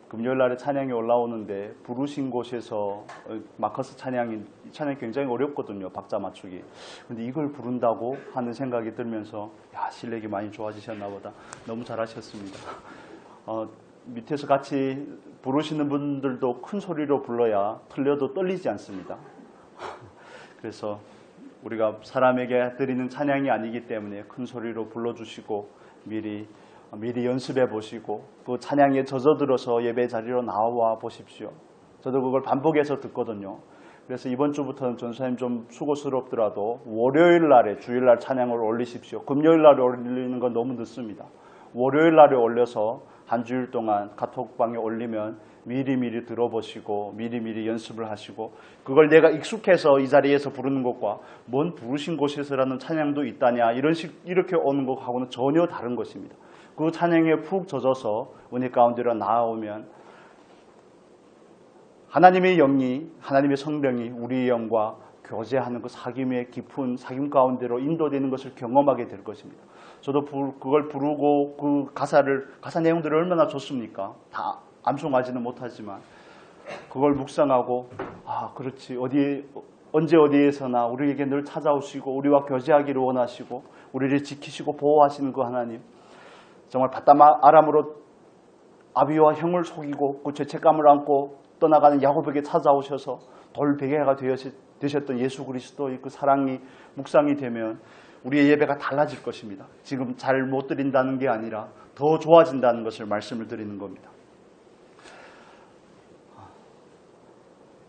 금요일 날에 찬양이 올라오는데 부르신 곳에서 마커스 찬양이 굉장히 어렵거든요. 박자 맞추기. 근데 이걸 부른다고 하는 생각이 들면서 실력이 많이 좋아지셨나 보다. 너무 잘하셨습니다. 밑에서 같이 부르시는 분들도 큰 소리로 불러야 틀려도 떨리지 않습니다. 그래서 우리가 사람에게 드리는 찬양이 아니기 때문에 큰 소리로 불러주시고 미리 연습해 보시고 그 찬양에 젖어들어서 예배 자리로 나와 보십시오. 저도 그걸 반복해서 듣거든요. 그래서 이번 주부터는 전사님 좀 수고스럽더라도 월요일 날에 주일 날 찬양을 올리십시오. 금요일 날에 올리는 건 너무 늦습니다. 월요일 날에 올려서 한 주일 동안 카톡방에 올리면 미리 들어보시고 미리 연습을 하시고 그걸 내가 익숙해서 이 자리에서 부르는 것과 뭔 부르신 곳에서라는 찬양도 있다냐 이렇게 오는 것하고는 전혀 다른 것입니다. 그 찬양에 푹 젖어서 은혜 가운데로 나아오면 하나님의 영이 하나님의 성령이 우리의 영과 교제하는 그 사귐의 깊은 사귐 가운데로 인도되는 것을 경험하게 될 것입니다. 저도 그걸 부르고 그 가사 내용들이 얼마나 좋습니까? 다 암송하지는 못하지만 그걸 묵상하고 그렇지 언제 어디에서나 우리에게 늘 찾아오시고 우리와 교제하기를 원하시고 우리를 지키시고 보호하시는 그 하나님 정말 바담 아람으로 아비와 형을 속이고 그 죄책감을 안고 떠나가는 야곱에게 찾아오셔서 돌베개가 되셨던 예수 그리스도의 그 사랑이 묵상이 되면 우리의 예배가 달라질 것입니다. 지금 잘 못 드린다는 게 아니라 더 좋아진다는 것을 말씀을 드리는 겁니다.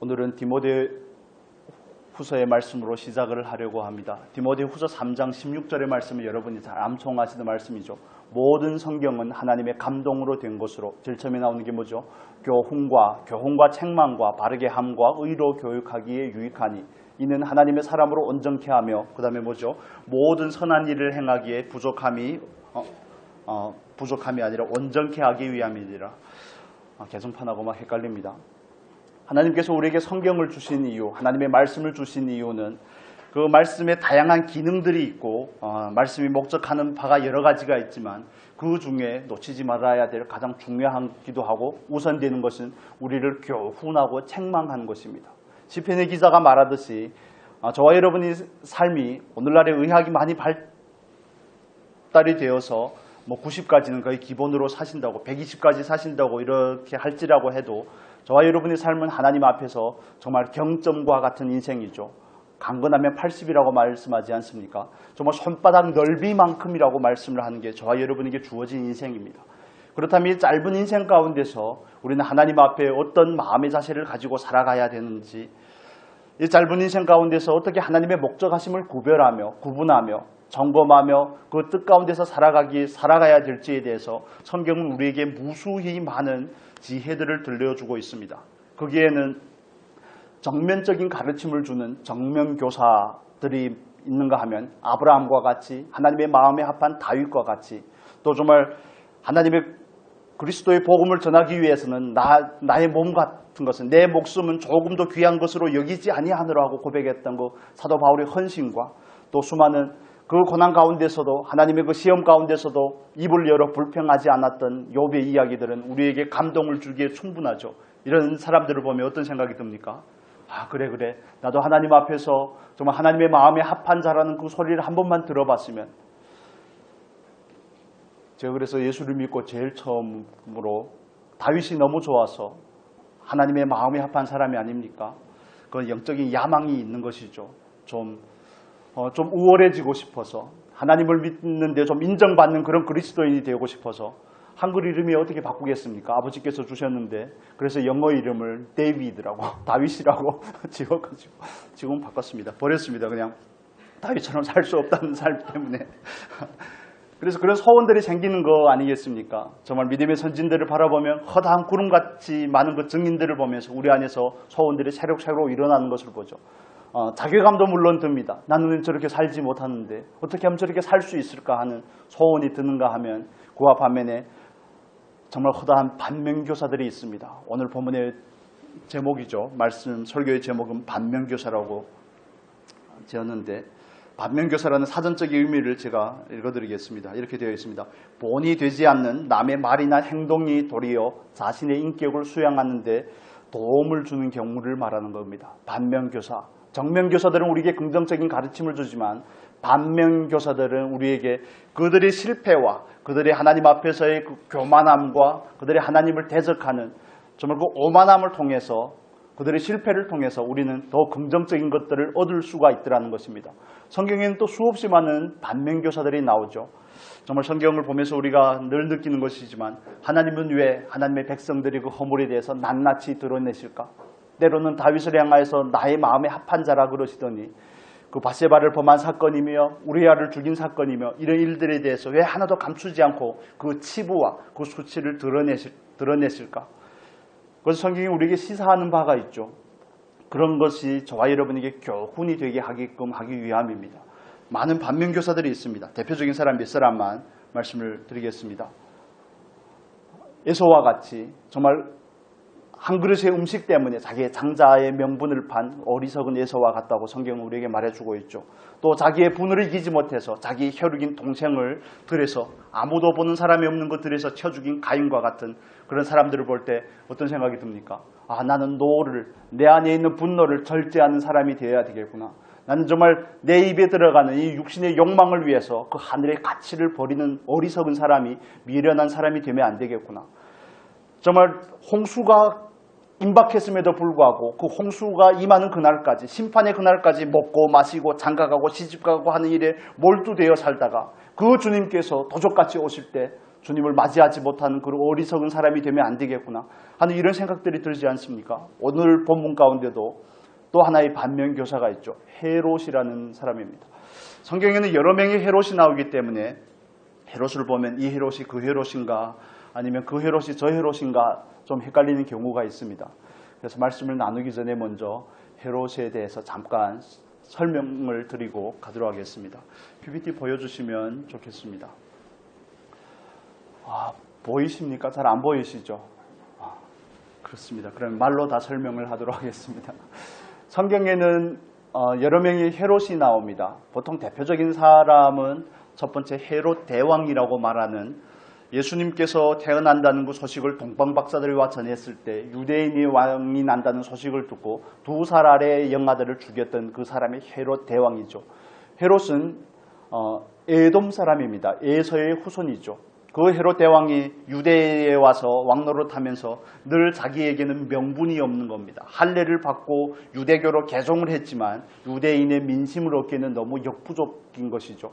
오늘은 디모데후서의 말씀으로 시작을 하려고 합니다. 디모데후서 3장 16절의 말씀을 여러분이 잘 암송하시는 말씀이죠. 모든 성경은 하나님의 감동으로 된 것으로 제일 처음에 나오는 게 뭐죠? 교훈과 책망과 바르게 함과 의로 교육하기에 유익하니 이는 하나님의 사람으로 온전케 하며 그 다음에 뭐죠? 모든 선한 일을 행하기에 부족함이 아니라 온전케 하기 위함이니라. 개성판하고 막 헷갈립니다. 하나님께서 우리에게 성경을 주신 이유, 하나님의 말씀을 주신 이유는 그 말씀에 다양한 기능들이 있고 말씀이 목적하는 바가 여러 가지가 있지만 그 중에 놓치지 말아야 될 가장 중요하기도 하고 우선되는 것은 우리를 교훈하고 책망하는 것입니다. 시편의 기자가 말하듯이 저와 여러분의 삶이 오늘날의 의학이 많이 발달이 되어서 90까지는 거의 기본으로 사신다고 120까지 사신다고 이렇게 할지라고 해도 저와 여러분의 삶은 하나님 앞에서 정말 경점과 같은 인생이죠. 강건하면 80이라고 말씀하지 않습니까? 정말 손바닥 넓이만큼이라고 말씀을 하는 게 저와 여러분에게 주어진 인생입니다. 그렇다면 이 짧은 인생 가운데서 우리는 하나님 앞에 어떤 마음의 자세를 가지고 살아가야 되는지 이 짧은 인생 가운데서 어떻게 하나님의 목적하심을 구분하며 점검하며 그 뜻 가운데서 살아가야 될지에 대해서 성경은 우리에게 무수히 많은 지혜들을 들려주고 있습니다. 거기에는 정면적인 가르침을 주는 정면교사들이 있는가 하면 아브라함과 같이 하나님의 마음에 합한 다윗과 같이 또 정말 하나님의 그리스도의 복음을 전하기 위해서는 나의 몸 같은 것은 내 목숨은 조금 더 귀한 것으로 여기지 아니하노라 하고 고백했던 그 사도 바울의 헌신과 또 수많은 그 고난 가운데서도 하나님의 그 시험 가운데서도 입을 열어 불평하지 않았던 욥의 이야기들은 우리에게 감동을 주기에 충분하죠. 이런 사람들을 보면 어떤 생각이 듭니까? 그래 나도 하나님 앞에서 정말 하나님의 마음에 합한 자라는 그 소리를 한 번만 들어봤으면 제가 그래서 예수를 믿고 제일 처음으로 다윗이 너무 좋아서 하나님의 마음에 합한 사람이 아닙니까? 그건 영적인 야망이 있는 것이죠. 좀 우월해지고 싶어서 하나님을 믿는데 좀 인정받는 그런 그리스도인이 되고 싶어서 한글 이름이 어떻게 바꾸겠습니까? 아버지께서 주셨는데 그래서 영어 이름을 데이비드라고 다윗이라고 지어가지고 지금 바꿨습니다. 버렸습니다. 그냥 다윗처럼 살 수 없다는 삶 때문에 그래서 그런 소원들이 생기는 거 아니겠습니까? 정말 믿음의 선진들을 바라보면 허다한 구름같이 많은 그 증인들을 보면서 우리 안에서 소원들이 새록새록 일어나는 것을 보죠. 자괴감도 물론 듭니다. 나는 저렇게 살지 못하는데 어떻게 하면 저렇게 살 수 있을까 하는 소원이 드는가 하면 그와 반면에 정말 허다한 반면교사들이 있습니다. 오늘 본문의 제목이죠. 말씀 설교의 제목은 반면교사라고 지었는데 반면교사라는 사전적인 의미를 제가 읽어드리겠습니다. 이렇게 되어 있습니다. 본이 되지 않는 남의 말이나 행동이 도리어 자신의 인격을 수양하는 데 도움을 주는 경우를 말하는 겁니다. 반면교사. 정면교사들은 우리에게 긍정적인 가르침을 주지만 반면교사들은 우리에게 그들의 실패와 그들의 하나님 앞에서의 그 교만함과 그들의 하나님을 대적하는 정말 그 오만함을 통해서 그들의 실패를 통해서 우리는 더 긍정적인 것들을 얻을 수가 있더라는 것입니다. 성경에는 또 수없이 많은 반면교사들이 나오죠. 정말 성경을 보면서 우리가 늘 느끼는 것이지만 하나님은 왜 하나님의 백성들이 그 허물에 대해서 낱낱이 드러내실까? 때로는 다윗을 향하여서 나의 마음에 합한 자라 그러시더니 그 바세바를 범한 사건이며 우리아를 죽인 사건이며 이런 일들에 대해서 왜 하나도 감추지 않고 그 치부와 그 수치를 드러내실까? 그것은 성경이 우리에게 시사하는 바가 있죠. 그런 것이 저와 여러분에게 교훈이 되게 하게끔 하기 위함입니다. 많은 반면교사들이 있습니다. 대표적인 사람 몇 사람만 말씀을 드리겠습니다. 에서와 같이 정말 한 그릇의 음식 때문에 자기의 장자의 명분을 판 어리석은 에서와 같다고 성경은 우리에게 말해주고 있죠. 또 자기의 분을 이기지 못해서 자기 혈육인 동생을 들여서 아무도 보는 사람이 없는 것 들여서 쳐 죽인 가인과 같은 그런 사람들을 볼 때 어떤 생각이 듭니까? 아, 나는 내 안에 있는 분노를 절제하는 사람이 되어야 되겠구나. 나는 정말 내 입에 들어가는 이 육신의 욕망을 위해서 그 하늘의 가치를 버리는 어리석은 사람이 미련한 사람이 되면 안 되겠구나. 정말 홍수가 임박했음에도 불구하고 그 홍수가 임하는 그날까지 심판의 그날까지 먹고 마시고 장가가고 시집가고 하는 일에 몰두되어 살다가 그 주님께서 도적같이 오실 때 주님을 맞이하지 못하는 그런 어리석은 사람이 되면 안 되겠구나 하는 이런 생각들이 들지 않습니까? 오늘 본문 가운데도 또 하나의 반면교사가 있죠. 헤롯이라는 사람입니다. 성경에는 여러 명의 헤롯이 나오기 때문에 헤롯을 보면 이 헤롯이 그 헤롯인가 아니면 그 헤롯이 저 헤롯인가 좀 헷갈리는 경우가 있습니다. 그래서 말씀을 나누기 전에 먼저 헤롯에 대해서 잠깐 설명을 드리고 가도록 하겠습니다. PPT 보여주시면 좋겠습니다. 보이십니까? 잘 안 보이시죠? 그렇습니다. 그럼 말로 다 설명을 하도록 하겠습니다. 성경에는 여러 명의 헤롯이 나옵니다. 보통 대표적인 사람은 첫 번째 헤롯 대왕이라고 말하는 예수님께서 태어난다는 그 소식을 동방박사들과 전했을 때 유대인의 왕이 난다는 소식을 듣고 2살 아래의 영아들을 죽였던 그 사람이 헤롯 대왕이죠. 헤롯은 에돔 사람입니다. 에서의 후손이죠. 그 헤롯 대왕이 유대에 와서 왕노릇하면서 늘 자기에게는 명분이 없는 겁니다. 할례를 받고 유대교로 개종을 했지만 유대인의 민심을 얻기에는 너무 역부족인 것이죠.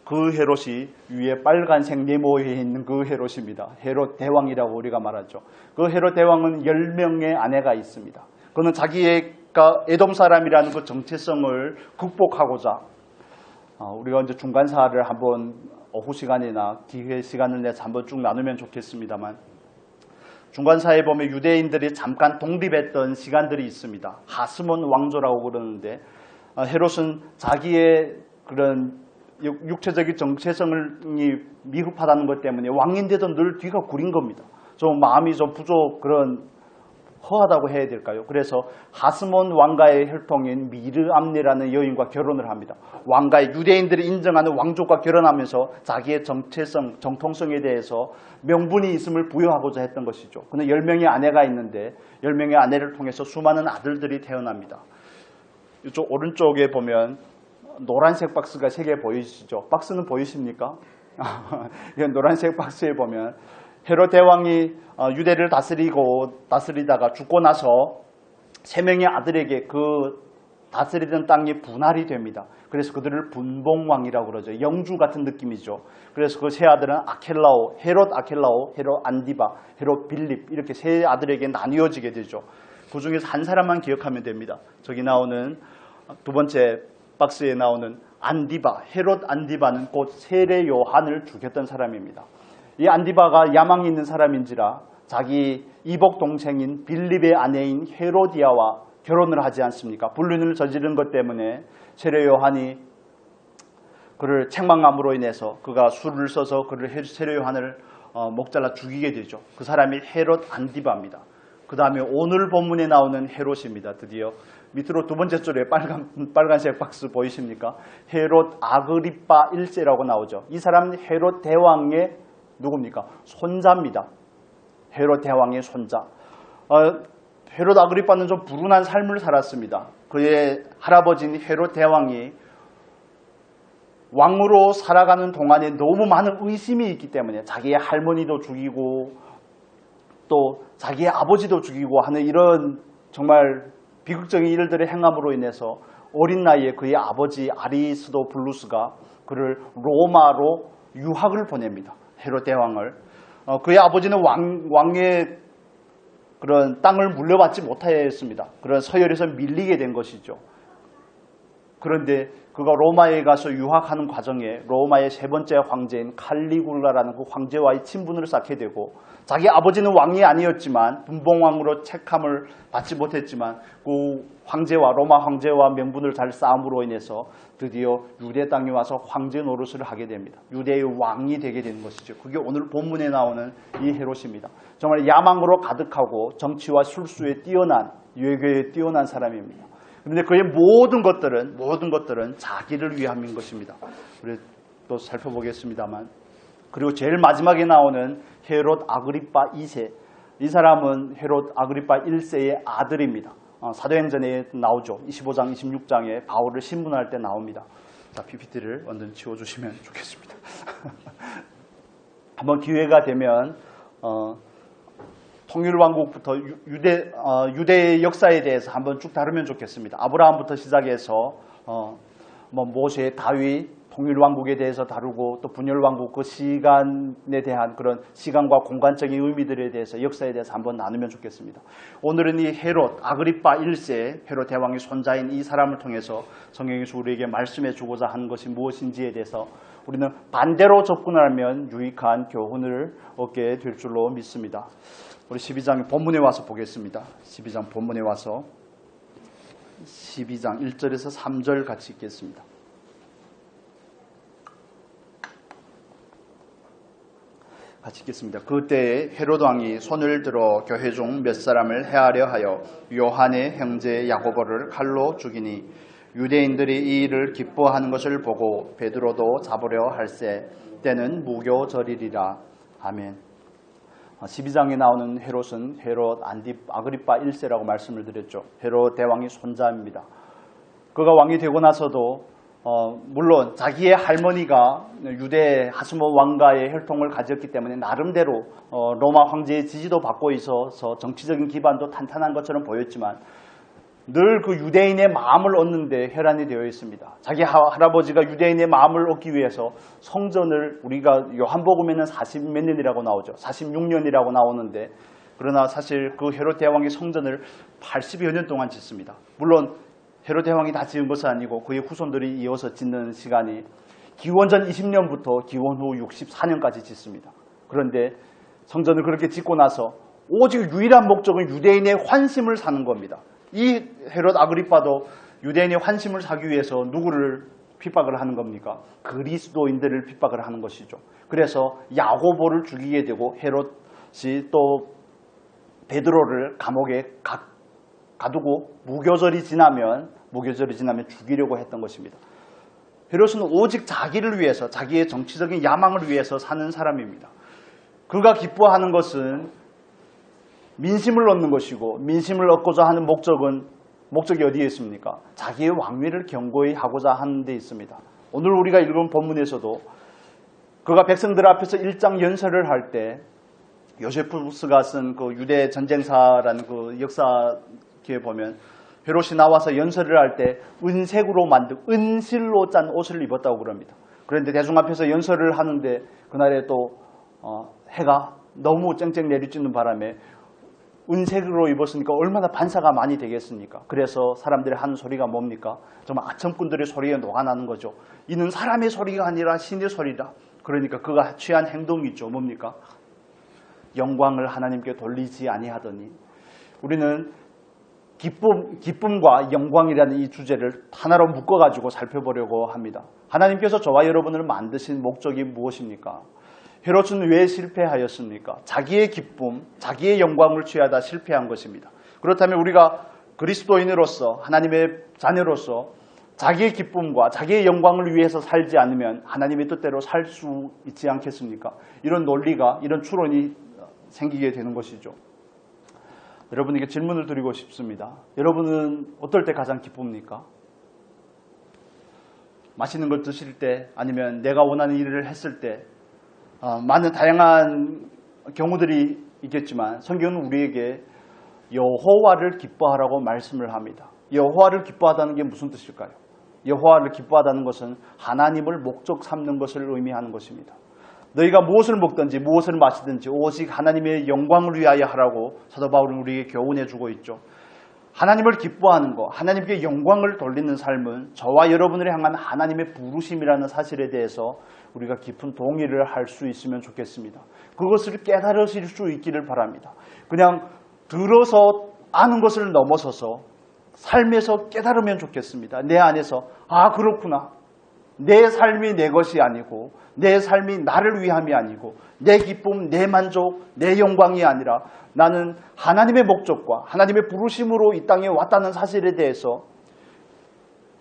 그 헤롯이 위에 빨간색 네모에 있는 그 헤롯입니다. 헤롯 대왕이라고 우리가 말하죠. 그 헤롯 대왕은 10명의 아내가 있습니다. 그는 자기가 에돔 사람이라는 그 정체성을 극복하고자 우리가 이제 중간사를 한번 오후 시간이나 기회 시간을 내서 한번 쭉 나누면 좋겠습니다만 중간사에 보면 유대인들이 잠깐 독립했던 시간들이 있습니다. 하스몬 왕조라고 그러는데 헤롯은 자기의 그런 육체적인 정체성이 미흡하다는 것 때문에 왕인데도 늘 뒤가 구린 겁니다. 좀 마음이 좀 그런 허하다고 해야 될까요? 그래서 하스몬 왕가의 혈통인 미르암네라는 여인과 결혼을 합니다. 왕가의 유대인들이 인정하는 왕족과 결혼하면서 자기의 정체성, 정통성에 대해서 명분이 있음을 부여하고자 했던 것이죠. 그는 10명의 아내가 있는데 10명의 아내를 통해서 수많은 아들들이 태어납니다. 이쪽 오른쪽에 보면 노란색 박스가 3개 보이시죠? 박스는 보이십니까? 이건 노란색 박스에 보면 헤롯 대왕이 유대를 다스리다가 죽고 나서 3명의 아들에게 그 다스리던 땅이 분할이 됩니다. 그래서 그들을 분봉왕이라고 그러죠. 영주 같은 느낌이죠. 그래서 그 세 아들은 헤롯 아켈라오, 헤롯 안디바, 헤롯 빌립 이렇게 3 아들에게 나뉘어지게 되죠. 그 중에서 한 사람만 기억하면 됩니다. 저기 나오는 두 번째 박스에 나오는 안디바, 헤롯 안디바는 곧 세례 요한을 죽였던 사람입니다. 이 안디바가 야망이 있는 사람인지라 자기 이복 동생인 빌립의 아내인 헤로디아와 결혼을 하지 않습니까? 불륜을 저지른 것 때문에 세례 요한이 그를 책망함으로 인해서 그가 술을 써서 그를 세례 요한을 목잘라 죽이게 되죠. 그 사람이 헤롯 안디바입니다. 그 다음에 오늘 본문에 나오는 헤롯입니다. 드디어 밑으로 두 번째 줄에 빨간색 박스 보이십니까? 헤롯 아그리파 1세라고 나오죠. 이 사람은 헤롯 대왕의 누굽니까? 손자입니다. 헤롯 대왕의 손자. 헤롯 아그리파는 좀 불운한 삶을 살았습니다. 그의 할아버지인 헤롯 대왕이 왕으로 살아가는 동안에 너무 많은 의심이 있기 때문에 자기의 할머니도 죽이고 또 자기의 아버지도 죽이고 하는 이런 정말 비극적인 일들의 행함으로 인해서 어린 나이에 그의 아버지 아리스도블루스가 그를 로마로 유학을 보냅니다. 헤롯 대왕을. 그의 아버지는 왕의 그런 땅을 물려받지 못하였습니다. 그런 서열에서 밀리게 된 것이죠. 그런데 그가 로마에 가서 유학하는 과정에 로마의 세 번째 황제인 칼리굴라라는 그 황제와의 친분을 쌓게 되고 자기 아버지는 왕이 아니었지만 분봉왕으로 책함을 받지 못했지만 그 황제와 로마 황제와 명분을 잘 쌓음으로 인해서 드디어 유대 땅에 와서 황제 노릇을 하게 됩니다. 유대의 왕이 되게 되는 것이죠. 그게 오늘 본문에 나오는 이 헤롯입니다. 정말 야망으로 가득하고 정치와 술수에 뛰어난 외교에 뛰어난 사람입니다. 그런데 그의 모든 것들은 자기를 위함인 것입니다. 우리 또 살펴보겠습니다만. 그리고 제일 마지막에 나오는 헤롯 아그리파 2세. 이 사람은 헤롯 아그리파 1세의 아들입니다. 사도행전에 나오죠. 25장, 26장에 바울을 신문할 때 나옵니다. 자, PPT를 완전 지워주시면 좋겠습니다. 한번 기회가 되면 통일왕국부터 유대의 역사에 대해서 한번 쭉 다루면 좋겠습니다. 아브라함부터 시작해서 모세, 다윗, 통일왕국에 대해서 다루고 또 분열왕국 그 시간에 대한 그런 시간과 공간적인 의미들에 대해서 역사에 대해서 한번 나누면 좋겠습니다. 오늘은 이 헤롯 아그리파 1세 헤롯 대왕의 손자인 이 사람을 통해서 성경에서 우리에게 말씀해 주고자 하는 것이 무엇인지에 대해서 우리는 반대로 접근하면 유익한 교훈을 얻게 될 줄로 믿습니다. 우리 12장 본문에 와서 보겠습니다. 12장 본문에 와서 12장 1절에서 3절 같이 읽겠습니다. 같이 읽겠습니다. 그때에 헤롯 왕이 손을 들어 교회 중 몇 사람을 해하려 하여 요한의 형제 야고보를 칼로 죽이니 유대인들이 이 일을 기뻐하는 것을 보고 베드로도 잡으려 할세 때는 무교절이리라. 아멘. 12장에 나오는 헤롯은 헤롯 아그리파 1세라고 말씀을 드렸죠. 헤롯 대왕의 손자입니다. 그가 왕이 되고 나서도 물론 자기의 할머니가 유대 하스모 왕가의 혈통을 가졌기 때문에 나름대로 로마 황제의 지지도 받고 있어서 정치적인 기반도 탄탄한 것처럼 보였지만 늘 그 유대인의 마음을 얻는데 혈안이 되어 있습니다. 자기 할아버지가 유대인의 마음을 얻기 위해서 성전을 우리가 요한복음에는 40몇 년이라고 나오죠. 46년이라고 나오는데 그러나 사실 그 헤롯 대왕의 성전을 80여 년 동안 짓습니다. 물론 헤롯 대왕이 다 지은 것은 아니고 그의 후손들이 이어서 짓는 시간이 기원전 20년부터 기원 후 64년까지 짓습니다. 그런데 성전을 그렇게 짓고 나서 오직 유일한 목적은 유대인의 환심을 사는 겁니다. 이 헤롯 아그리파도 유대인의 환심을 사기 위해서 누구를 핍박을 하는 겁니까? 그리스도인들을 핍박을 하는 것이죠. 그래서 야고보를 죽이게 되고 헤롯이 또 베드로를 감옥에 가두고 무교절이 지나면 죽이려고 했던 것입니다. 헤롯은 오직 자기를 위해서 자기의 정치적인 야망을 위해서 사는 사람입니다. 그가 기뻐하는 것은 민심을 얻는 것이고 민심을 얻고자 하는 목적이 어디에 있습니까? 자기의 왕위를 견고히 하고자 하는 데 있습니다. 오늘 우리가 읽은 본문에서도 그가 백성들 앞에서 일장 연설을 할 때 요세푸스가 쓴 그 유대 전쟁사라는 그 역사기에 보면 헤롯이 나와서 연설을 할 때 은색으로 만든 은실로 짠 옷을 입었다고 그럽니다. 그런데 대중 앞에서 연설을 하는데 그날에 또 해가 너무 쨍쨍 내리쬐는 바람에 은색으로 입었으니까 얼마나 반사가 많이 되겠습니까? 그래서 사람들이 하는 소리가 뭡니까? 정말 아첨꾼들의 소리가 녹아나는 거죠. 이는 사람의 소리가 아니라 신의 소리다. 그러니까 그가 취한 행동이 있죠. 뭡니까? 영광을 하나님께 돌리지 아니하더니. 우리는 기쁨과 영광이라는 이 주제를 하나로 묶어가지고 살펴보려고 합니다. 하나님께서 저와 여러분을 만드신 목적이 무엇입니까? 헤롯은 왜 실패하였습니까? 자기의 기쁨, 자기의 영광을 취하다 실패한 것입니다. 그렇다면 우리가 그리스도인으로서 하나님의 자녀로서 자기의 기쁨과 자기의 영광을 위해서 살지 않으면 하나님의 뜻대로 살 수 있지 않겠습니까? 이런 논리가, 이런 추론이 생기게 되는 것이죠. 여러분에게 질문을 드리고 싶습니다. 여러분은 어떨 때 가장 기쁩니까? 맛있는 걸 드실 때, 아니면 내가 원하는 일을 했을 때, 많은 다양한 경우들이 있겠지만 성경은 우리에게 여호와를 기뻐하라고 말씀을 합니다. 여호와를 기뻐하다는 게 무슨 뜻일까요? 여호와를 기뻐하다는 것은 하나님을 목적 삼는 것을 의미하는 것입니다. 너희가 무엇을 먹든지 무엇을 마시든지 오직 하나님의 영광을 위하여 하라고 사도 바울은 우리에게 교훈해 주고 있죠. 하나님을 기뻐하는 것, 하나님께 영광을 돌리는 삶은 저와 여러분을 향한 하나님의 부르심이라는 사실에 대해서 우리가 깊은 동의를 할 수 있으면 좋겠습니다. 그것을 깨달으실 수 있기를 바랍니다. 그냥 들어서 아는 것을 넘어서서 삶에서 깨달으면 좋겠습니다. 내 안에서 그렇구나. 내 삶이 내 것이 아니고 내 삶이 나를 위함이 아니고 내 기쁨, 내 만족, 내 영광이 아니라 나는 하나님의 목적과 하나님의 부르심으로 이 땅에 왔다는 사실에 대해서,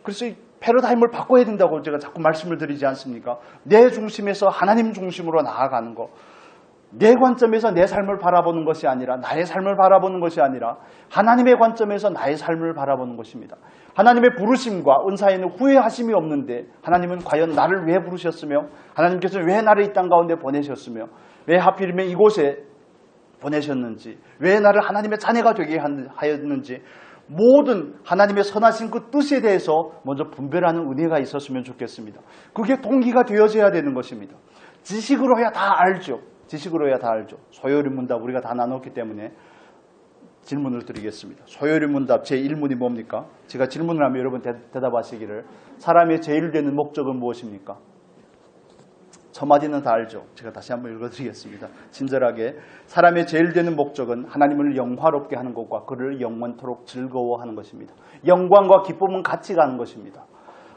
그래서 이 패러다임을 바꿔야 된다고 제가 자꾸 말씀을 드리지 않습니까? 내 중심에서 하나님 중심으로 나아가는 것. 내 관점에서 내 삶을 바라보는 것이 아니라, 나의 삶을 바라보는 것이 아니라 하나님의 관점에서 나의 삶을 바라보는 것입니다. 하나님의 부르심과 은사에는 후회하심이 없는데 하나님은 과연 나를 왜 부르셨으며 하나님께서 왜 나를 이 땅 가운데 보내셨으며 왜 하필이면 이곳에 보내셨는지, 왜 나를 하나님의 자녀가 되게 하였는지, 모든 하나님의 선하신 그 뜻에 대해서 먼저 분별하는 은혜가 있었으면 좋겠습니다. 그게 동기가 되어져야 되는 것입니다. 지식으로야 다 알죠. 지식으로야 다 알죠. 소요리 문답 우리가 다 나눴기 때문에 질문을 드리겠습니다. 소요리 문답 제1문이 뭡니까? 제가 질문을 하면 여러분 대답하시기를, 사람의 제일 되는 목적은 무엇입니까? 첫마디는 다 알죠. 제가 다시 한번 읽어드리겠습니다. 친절하게. 사람의 제일 되는 목적은 하나님을 영화롭게 하는 것과 그를 영원토록 즐거워하는 것입니다. 영광과 기쁨은 같이 가는 것입니다.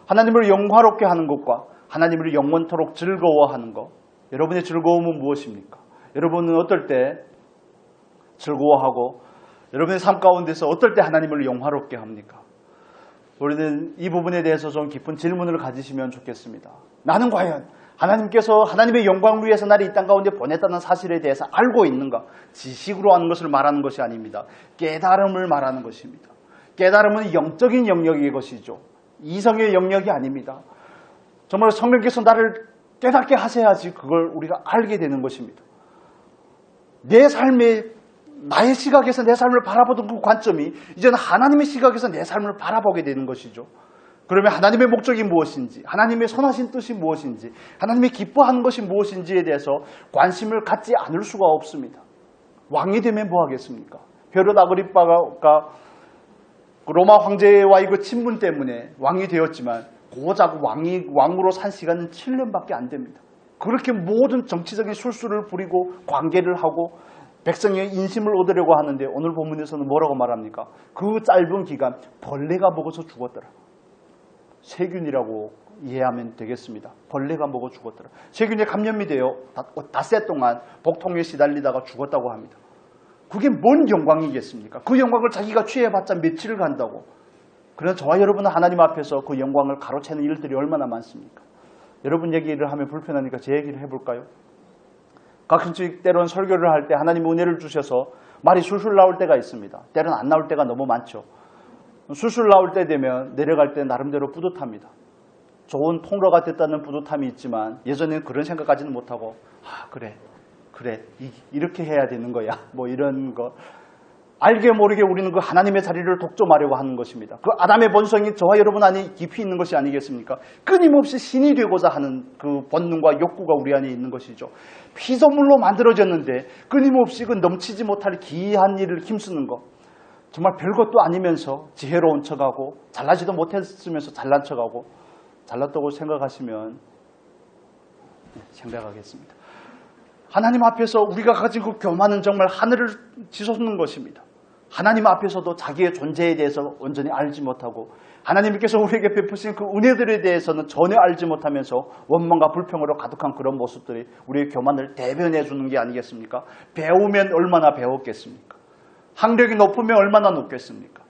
하나님을 영화롭게 하는 것과 하나님을 영원토록 즐거워하는 것. 여러분의 즐거움은 무엇입니까? 여러분은 어떨 때 즐거워하고 여러분의 삶 가운데서 어떨 때 하나님을 영화롭게 합니까? 우리는 이 부분에 대해서 좀 깊은 질문을 가지시면 좋겠습니다. 나는 과연 하나님께서 하나님의 영광을 위해서 나를 이 땅 가운데 보냈다는 사실에 대해서 알고 있는가? 지식으로 하는 것을 말하는 것이 아닙니다. 깨달음을 말하는 것입니다. 깨달음은 영적인 영역의 것이죠. 이성의 영역이 아닙니다. 정말 성령께서 나를 깨닫게 하셔야지 그걸 우리가 알게 되는 것입니다. 내 삶에, 나의 시각에서 내 삶을 바라보던 그 관점이 이제는 하나님의 시각에서 내 삶을 바라보게 되는 것이죠. 그러면 하나님의 목적이 무엇인지, 하나님의 선하신 뜻이 무엇인지, 하나님의 기뻐하는 것이 무엇인지에 대해서 관심을 갖지 않을 수가 없습니다. 왕이 되면 뭐 하겠습니까? 헤롯 아그리빠가 로마 황제와의 그 친분 때문에 왕이 되었지만 고작 왕으로 산 시간은 7년밖에 안 됩니다. 그렇게 모든 정치적인 술수를 부리고 관계를 하고 백성의 인심을 얻으려고 하는데 오늘 본문에서는 뭐라고 말합니까? 그 짧은 기간 벌레가 먹어서 죽었더라. 세균이라고 이해하면 되겠습니다. 벌레가 먹어 죽었더라. 세균에 감염이 되어 닷새 동안 복통에 시달리다가 죽었다고 합니다. 그게 뭔 영광이겠습니까? 그 영광을 자기가 취해봤자 며칠을 간다고. 그러나 저와 여러분은 하나님 앞에서 그 영광을 가로채는 일들이 얼마나 많습니까? 여러분 얘기를 하면 불편하니까 제 얘기를 해볼까요? 가끔씩 때로는 설교를 할 때 하나님 은혜를 주셔서 말이 술술 나올 때가 있습니다. 때로는 안 나올 때가 너무 많죠. 술술 나올 때 되면 내려갈 때 나름대로 뿌듯합니다. 좋은 통로가 됐다는 뿌듯함이 있지만 예전에는 그런 생각까지는 못하고 그래 이렇게 해야 되는 거야 뭐 이런 거. 알게 모르게 우리는 그 하나님의 자리를 독점하려고 하는 것입니다. 그 아담의 본성이 저와 여러분 안에 깊이 있는 것이 아니겠습니까? 끊임없이 신이 되고자 하는 그 본능과 욕구가 우리 안에 있는 것이죠. 피조물로 만들어졌는데 끊임없이 그 넘치지 못할 기이한 일을 힘쓰는 것. 정말 별것도 아니면서 지혜로운 척하고 잘나지도 못했으면서 잘난 척하고 잘났다고 생각하시면 생각하겠습니다. 하나님 앞에서 우리가 가진 그 교만은 정말 하늘을 치솟는 것입니다. 하나님 앞에서도 자기의 존재에 대해서 온전히 알지 못하고 하나님께서 우리에게 베푸신 그 은혜들에 대해서는 전혀 알지 못하면서 원망과 불평으로 가득한 그런 모습들이 우리의 교만을 대변해 주는 게 아니겠습니까? 배우면 얼마나 배웠겠습니까? 학력이 높으면 얼마나 높겠습니까?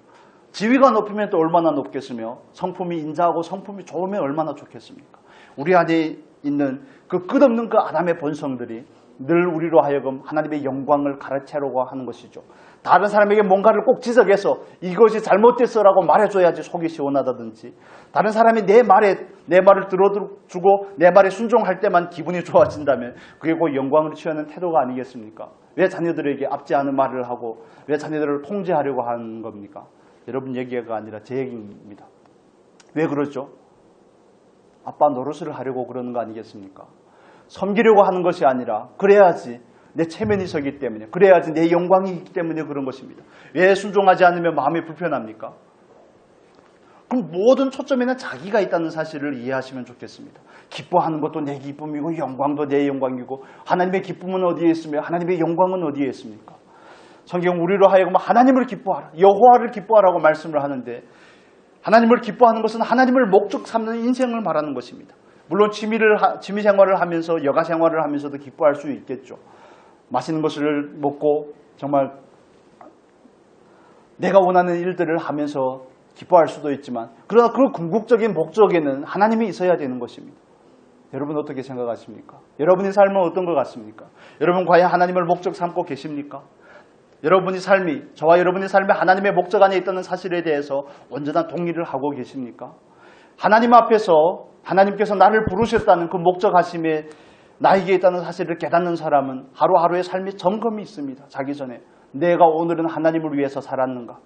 지위가 높으면 또 얼마나 높겠으며 성품이 인자하고 성품이 좋으면 얼마나 좋겠습니까? 우리 안에 있는 그 끝없는 그 아담의 본성들이 늘 우리로 하여금 하나님의 영광을 가르치려고 하는 것이죠. 다른 사람에게 뭔가를 꼭 지적해서 이것이 잘못됐어라고 말해줘야지 속이 시원하다든지, 다른 사람이 내 말을 들어주고 내 말에 순종할 때만 기분이 좋아진다면 그게 곧 영광을 취하는 태도가 아니겠습니까? 왜 자녀들에게 앞지 않은 말을 하고 왜 자녀들을 통제하려고 하는 겁니까? 여러분 얘기가 아니라 제 얘기입니다. 왜 그러죠? 아빠 노릇을 하려고 그러는 거 아니겠습니까? 섬기려고 하는 것이 아니라 그래야지 내 체면이 서기 때문에, 그래야지 내 영광이 있기 때문에 그런 것입니다. 왜 순종하지 않으면 마음이 불편합니까? 그럼 모든 초점에는 자기가 있다는 사실을 이해하시면 좋겠습니다. 기뻐하는 것도 내 기쁨이고 영광도 내 영광이고 하나님의 기쁨은 어디에 있으며 하나님의 영광은 어디에 있습니까? 성경 우리로 하여금 하나님을 기뻐하라, 여호와를 기뻐하라고 말씀을 하는데, 하나님을 기뻐하는 것은 하나님을 목적 삼는 인생을 말하는 것입니다. 물론 취미 생활을 하면서 여가 생활을 하면서도 기뻐할 수 있겠죠. 맛있는 것을 먹고 정말 내가 원하는 일들을 하면서 기뻐할 수도 있지만, 그러나 그 궁극적인 목적에는 하나님이 있어야 되는 것입니다. 여러분 어떻게 생각하십니까? 여러분의 삶은 어떤 것 같습니까? 여러분 과연 하나님을 목적 삼고 계십니까? 여러분의 삶이, 저와 여러분의 삶이 하나님의 목적 안에 있다는 사실에 대해서 온전한 동의를 하고 계십니까? 하나님 앞에서 하나님께서 나를 부르셨다는 그 목적하심에 나에게 있다는 사실을 깨닫는 사람은 하루하루의 삶의 점검이 있습니다. 자기 전에 내가 오늘은 하나님을 위해서 살았는가?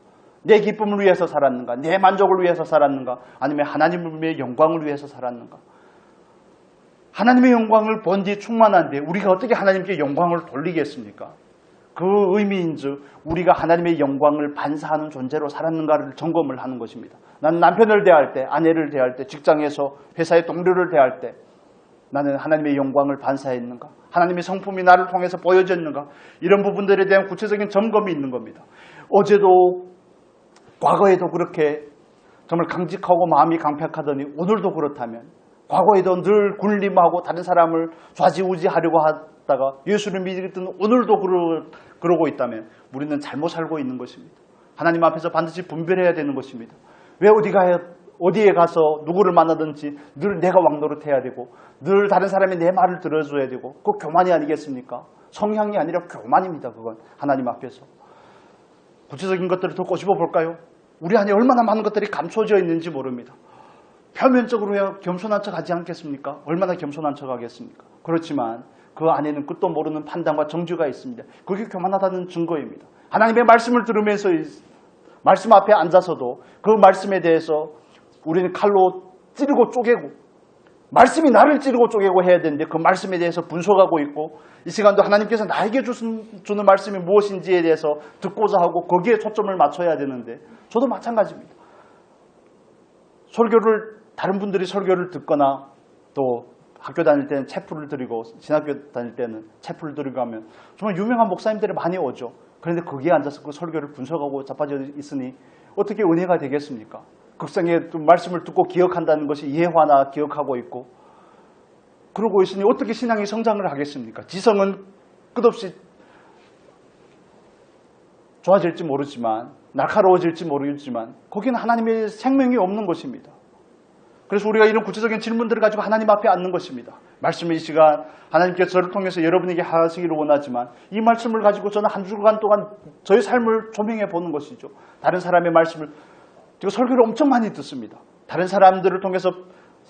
내 기쁨을 위해서 살았는가? 내 만족을 위해서 살았는가? 아니면 하나님의 영광을 위해서 살았는가? 하나님의 영광을 본 뒤 충만한데 우리가 어떻게 하나님께 영광을 돌리겠습니까? 그 의미인즉 우리가 하나님의 영광을 반사하는 존재로 살았는가를 점검을 하는 것입니다. 나는 남편을 대할 때, 아내를 대할 때, 직장에서 회사의 동료를 대할 때 나는 하나님의 영광을 반사했는가? 하나님의 성품이 나를 통해서 보여졌는가? 이런 부분들에 대한 구체적인 점검이 있는 겁니다. 어제도, 과거에도 그렇게 정말 강직하고 마음이 강팍하더니 오늘도 그렇다면, 과거에도 늘 군림하고 다른 사람을 좌지우지하려고 하다가 예수를 믿던 오늘도 그러고 있다면 우리는 잘못 살고 있는 것입니다. 하나님 앞에서 반드시 분별해야 되는 것입니다. 왜 어디에 가서 누구를 만나든지 늘 내가 왕노릇해야 되고 늘 다른 사람이 내 말을 들어줘야 되고, 그거 교만이 아니겠습니까? 성향이 아니라 교만입니다. 그건 하나님 앞에서. 구체적인 것들을 더 꼬집어 볼까요? 우리 안에 얼마나 많은 것들이 감춰져 있는지 모릅니다. 표면적으로야 겸손한 척 하지 않겠습니까? 얼마나 겸손한 척 하겠습니까? 그렇지만 그 안에는 끝도 모르는 판단과 정죄가 있습니다. 그게 교만하다는 증거입니다. 하나님의 말씀을 들으면서 말씀 앞에 앉아서도 그 말씀에 대해서 우리는 칼로 찌르고 쪼개고, 말씀이 나를 찌르고 쪼개고 해야 되는데 그 말씀에 대해서 분석하고 있고, 이 시간도 하나님께서 나에게 주는 말씀이 무엇인지에 대해서 듣고자 하고 거기에 초점을 맞춰야 되는데, 저도 마찬가지입니다. 다른 분들이 설교를 듣거나 또 학교 다닐 때는 체프를 드리고 신학교 다닐 때는 체프를 드리고 하면 정말 유명한 목사님들이 많이 오죠. 그런데 거기에 앉아서 그 설교를 분석하고 자빠져 있으니 어떻게 은혜가 되겠습니까? 극성의 말씀을 듣고 기억한다는 것이 이해화나 기억하고 있고, 그러고 있으니 어떻게 신앙이 성장을 하겠습니까? 지성은 끝없이 좋아질지 모르지만, 날카로워질지 모르겠지만 거기는 하나님의 생명이 없는 것입니다. 그래서 우리가 이런 구체적인 질문들을 가지고 하나님 앞에 앉는 것입니다. 말씀의 이 시간 하나님께서 저를 통해서 여러분에게 하시기를 원하지만, 이 말씀을 가지고 저는 한 주간 동안 저의 삶을 조명해 보는 것이죠. 다른 사람의 말씀을, 제가 설교를 엄청 많이 듣습니다. 다른 사람들을 통해서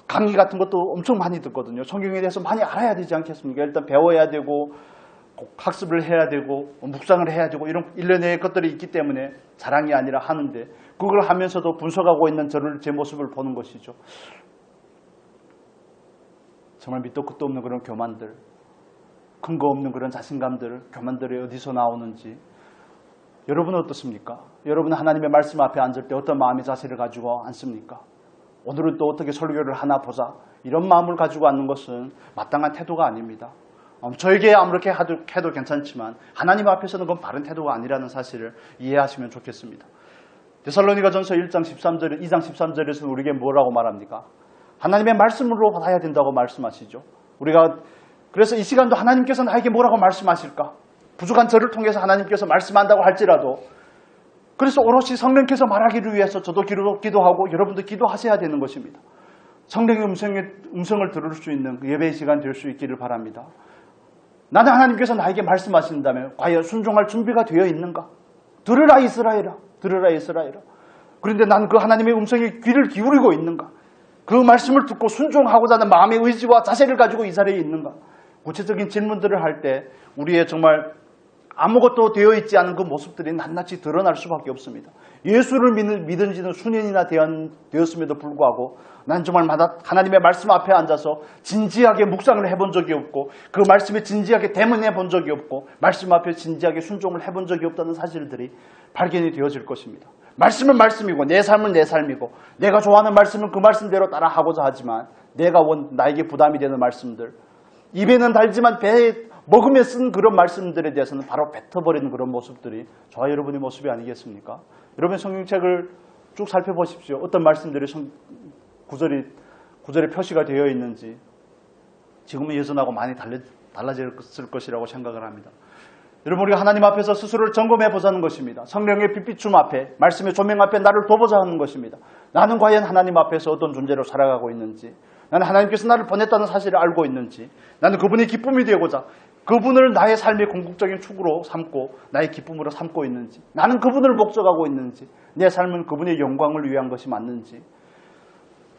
강의 같은 것도 엄청 많이 듣거든요. 성경에 대해서 많이 알아야 되지 않겠습니까? 일단 배워야 되고 학습을 해야 되고 묵상을 해야 되고 이런 일련의 것들이 있기 때문에 자랑이 아니라 하는데, 그걸 하면서도 분석하고 있는 제 모습을 보는 것이죠. 정말 밑도 끝도 없는 그런 교만들, 근거 없는 그런 자신감들, 교만들이 어디서 나오는지. 여러분은 어떻습니까? 여러분은 하나님의 말씀 앞에 앉을 때 어떤 마음의 자세를 가지고 앉습니까? 오늘은 또 어떻게 설교를 하나 보자, 이런 마음을 가지고 앉는 것은 마땅한 태도가 아닙니다. 저에게 아무렇게 해도 괜찮지만 하나님 앞에서는 그건 바른 태도가 아니라는 사실을 이해하시면 좋겠습니다. 데살로니가전서 2장 13절에서는 우리에게 뭐라고 말합니까? 하나님의 말씀으로 받아야 된다고 말씀하시죠. 그래서 이 시간도 하나님께서 나에게 뭐라고 말씀하실까? 부족한 저를 통해서 하나님께서 말씀한다고 할지라도 그래서 오롯이 성령께서 말하기를 위해서 저도 기도하고 여러분도 기도하셔야 되는 것입니다. 성령의 음성을 들을 수 있는 그 예배의 시간 될 수 있기를 바랍니다. 나는 하나님께서 나에게 말씀하신다면 과연 순종할 준비가 되어 있는가? 들으라 이스라엘아, 들으라 이스라엘아. 그런데 난 그 하나님의 음성에 귀를 기울이고 있는가? 그 말씀을 듣고 순종하고자 하는 마음의 의지와 자세를 가지고 이 자리에 있는가? 구체적인 질문들을 할 때 우리의 정말 아무것도 되어 있지 않은 그 모습들이 낱낱이 드러날 수밖에 없습니다. 예수를 믿은 지는 수년이나 되었음에도 불구하고 난 정말 하나님의 말씀 앞에 앉아서 진지하게 묵상을 해본 적이 없고 그 말씀에 진지하게 대면해 본 적이 없고 말씀 앞에 진지하게 순종을 해본 적이 없다는 사실들이 발견이 되어질 것입니다. 말씀은 말씀이고 내 삶은 내 삶이고 내가 좋아하는 말씀은 그 말씀대로 따라하고자 하지만 나에게 부담이 되는 말씀들, 입에는 달지만 배에 먹으며 쓴 그런 말씀들에 대해서는 바로 뱉어버리는 그런 모습들이 저와 여러분의 모습이 아니겠습니까? 여러분 성경책을 쭉 살펴보십시오. 어떤 말씀들이 구절에 표시가 되어 있는지 지금은 예전하고 많이 달라졌을 것이라고 생각을 합니다. 여러분 우리가 하나님 앞에서 스스로를 점검해 보자는 것입니다. 성령의 빛비춤 앞에 말씀의 조명 앞에 나를 둬보자 하는 것입니다. 나는 과연 하나님 앞에서 어떤 존재로 살아가고 있는지, 나는 하나님께서 나를 보냈다는 사실을 알고 있는지, 나는 그분의 기쁨이 되고자 그분을 나의 삶의 궁극적인 축으로 삼고 나의 기쁨으로 삼고 있는지, 나는 그분을 목적하고 있는지, 내 삶은 그분의 영광을 위한 것이 맞는지,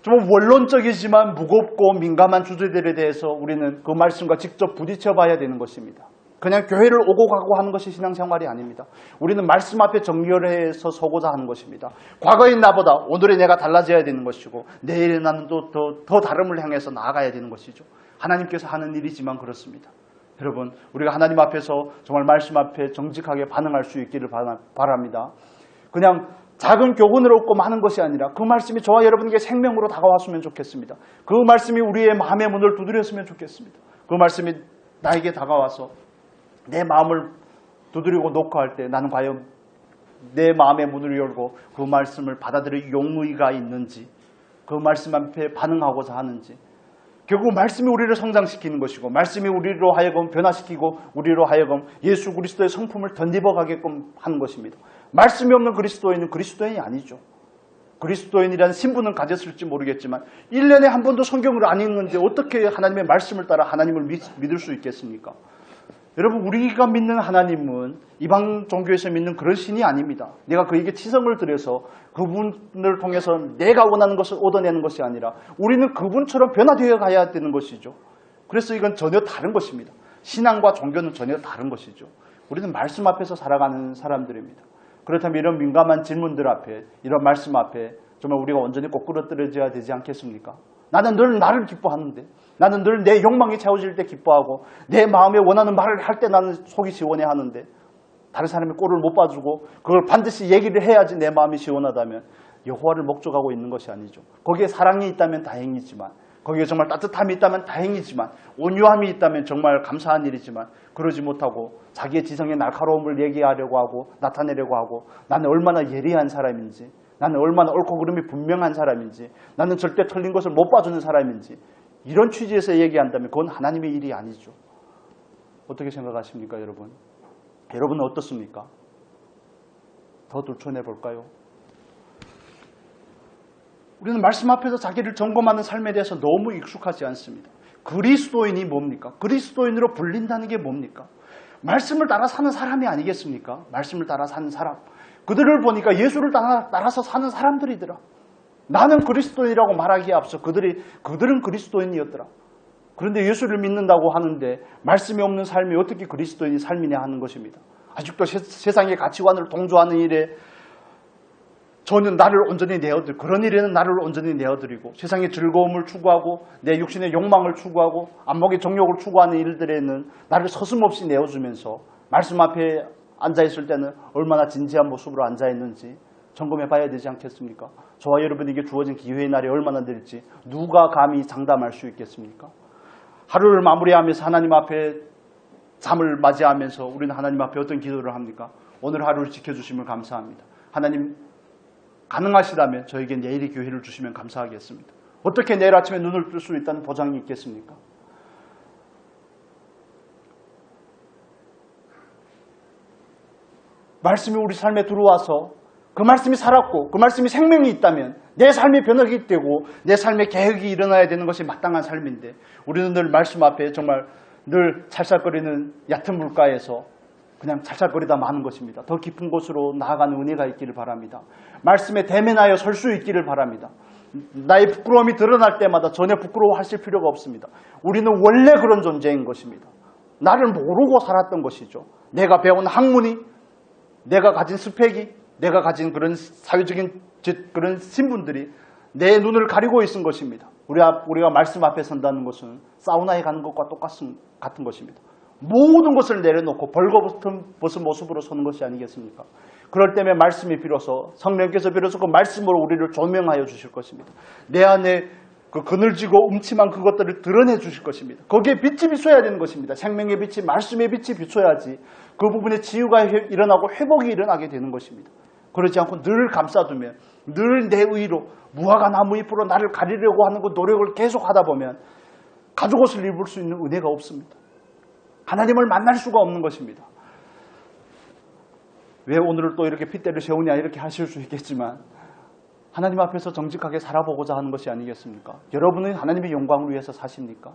좀 원론적이지만 무겁고 민감한 주제들에 대해서 우리는 그 말씀과 직접 부딪혀 봐야 되는 것입니다. 그냥 교회를 오고 가고 하는 것이 신앙생활이 아닙니다. 우리는 말씀 앞에 정결해서 서고자 하는 것입니다. 과거의 나보다 오늘의 내가 달라져야 되는 것이고 내일의 나는 또 더 다름을 향해서 나아가야 되는 것이죠. 하나님께서 하는 일이지만 그렇습니다. 여러분 우리가 하나님 앞에서 정말 말씀 앞에 정직하게 반응할 수 있기를 바랍니다. 그냥 작은 교훈을 얻고 마는 것이 아니라 그 말씀이 저와 여러분에게 생명으로 다가왔으면 좋겠습니다. 그 말씀이 우리의 마음의 문을 두드렸으면 좋겠습니다. 그 말씀이 나에게 다가와서 내 마음을 두드리고 녹화할 때 나는 과연 내 마음의 문을 열고 그 말씀을 받아들일 용의가 있는지, 그 말씀 앞에 반응하고자 하는지, 결국 말씀이 우리를 성장시키는 것이고 말씀이 우리로 하여금 변화시키고 우리로 하여금 예수 그리스도의 성품을 덧입어가게끔 하는 것입니다. 말씀이 없는 그리스도인은 그리스도인이 아니죠. 그리스도인이라는 신분은 가졌을지 모르겠지만 1년에 한 번도 성경을 안 읽는데 어떻게 하나님의 말씀을 따라 하나님을 믿을 수 있겠습니까? 여러분 우리가 믿는 하나님은 이방 종교에서 믿는 그런 신이 아닙니다. 내가 그에게 치성을 드려서 그분을 통해서 내가 원하는 것을 얻어내는 것이 아니라 우리는 그분처럼 변화되어 가야 되는 것이죠. 그래서 이건 전혀 다른 것입니다. 신앙과 종교는 전혀 다른 것이죠. 우리는 말씀 앞에서 살아가는 사람들입니다. 그렇다면 이런 민감한 질문들 앞에, 이런 말씀 앞에 정말 우리가 온전히 꼬꾸러뜨려져야 되지 않겠습니까? 나는 늘 나를 기뻐하는데, 나는 늘 내 욕망이 채워질 때 기뻐하고 내 마음에 원하는 말을 할 때 나는 속이 시원해 하는데 다른 사람의 꼴을 못 봐주고 그걸 반드시 얘기를 해야지 내 마음이 시원하다면 여호와를 목적하고 있는 것이 아니죠. 거기에 사랑이 있다면 다행이지만, 거기에 정말 따뜻함이 있다면 다행이지만, 온유함이 있다면 정말 감사한 일이지만 그러지 못하고 자기의 지성의 날카로움을 얘기하려고 하고 나타내려고 하고 나는 얼마나 예리한 사람인지, 나는 얼마나 옳고 그름이 분명한 사람인지, 나는 절대 틀린 것을 못 봐주는 사람인지, 이런 취지에서 얘기한다면 그건 하나님의 일이 아니죠. 어떻게 생각하십니까 여러분? 여러분은 어떻습니까? 더 들춰내 볼까요? 우리는 말씀 앞에서 자기를 점검하는 삶에 대해서 너무 익숙하지 않습니다. 그리스도인이 뭡니까? 그리스도인으로 불린다는 게 뭡니까? 말씀을 따라 사는 사람이 아니겠습니까? 말씀을 따라 사는 사람. 그들을 보니까 예수를 따라서 사는 사람들이더라. 나는 그리스도인이라고 말하기에 앞서 그들은 그리스도인이었더라. 그런데 예수를 믿는다고 하는데 말씀이 없는 삶이 어떻게 그리스도인이 삶이냐 하는 것입니다. 아직도 세상의 가치관을 동조하는 일에 저는 나를 온전히 내어드리고, 그런 일에는 나를 온전히 내어드리고, 세상의 즐거움을 추구하고 내 육신의 욕망을 추구하고 안목의 정욕을 추구하는 일들에는 나를 서슴없이 내어주면서 말씀 앞에 앉아있을 때는 얼마나 진지한 모습으로 앉아있는지 점검해 봐야 되지 않겠습니까? 저와 여러분에게 주어진 기회의 날이 얼마나 될지 누가 감히 장담할 수 있겠습니까? 하루를 마무리하면서 하나님 앞에 잠을 맞이하면서 우리는 하나님 앞에 어떤 기도를 합니까? 오늘 하루를 지켜주시면 감사합니다. 하나님 가능하시다면 저에게 내일의 기회를 주시면 감사하겠습니다. 어떻게 내일 아침에 눈을 뜰 수 있다는 보장이 있겠습니까? 말씀이 우리 삶에 들어와서 그 말씀이 살았고 그 말씀이 생명이 있다면 내 삶이 변화가 되고 내 삶의 계획이 일어나야 되는 것이 마땅한 삶인데 우리는 늘 말씀 앞에 정말 늘 찰싹거리는 얕은 물가에서 그냥 찰싹거리다 마는 것입니다. 더 깊은 곳으로 나아가는 은혜가 있기를 바랍니다. 말씀에 대면하여 설 수 있기를 바랍니다. 나의 부끄러움이 드러날 때마다 전혀 부끄러워하실 필요가 없습니다. 우리는 원래 그런 존재인 것입니다. 나를 모르고 살았던 것이죠. 내가 배운 학문이, 내가 가진 스펙이, 내가 가진 그런 사회적인 그런 신분들이 내 눈을 가리고 있은 것입니다. 우리가 말씀 앞에 선다는 것은 사우나에 가는 것과 같은 것입니다. 모든 것을 내려놓고 벌거벗은 모습으로 서는 것이 아니겠습니까? 그럴 때면 말씀이 비로소 성령께서 비로소 그 말씀으로 우리를 조명하여 주실 것입니다. 내 안에 그 그늘지고 음침한 그것들을 드러내 주실 것입니다. 거기에 빛이 비춰야 되는 것입니다. 생명의 빛이 말씀의 빛이 비춰야지 그 부분에 치유가 일어나고 회복이 일어나게 되는 것입니다. 그러지 않고 늘 감싸두면 늘 내 의로 무화과 나무 잎으로 나를 가리려고 하는 그 노력을 계속하다 보면 가죽옷을 입을 수 있는 은혜가 없습니다. 하나님을 만날 수가 없는 것입니다. 왜 오늘을 또 이렇게 핏대를 세우냐 이렇게 하실 수 있겠지만 하나님 앞에서 정직하게 살아보고자 하는 것이 아니겠습니까? 여러분은 하나님의 영광을 위해서 사십니까?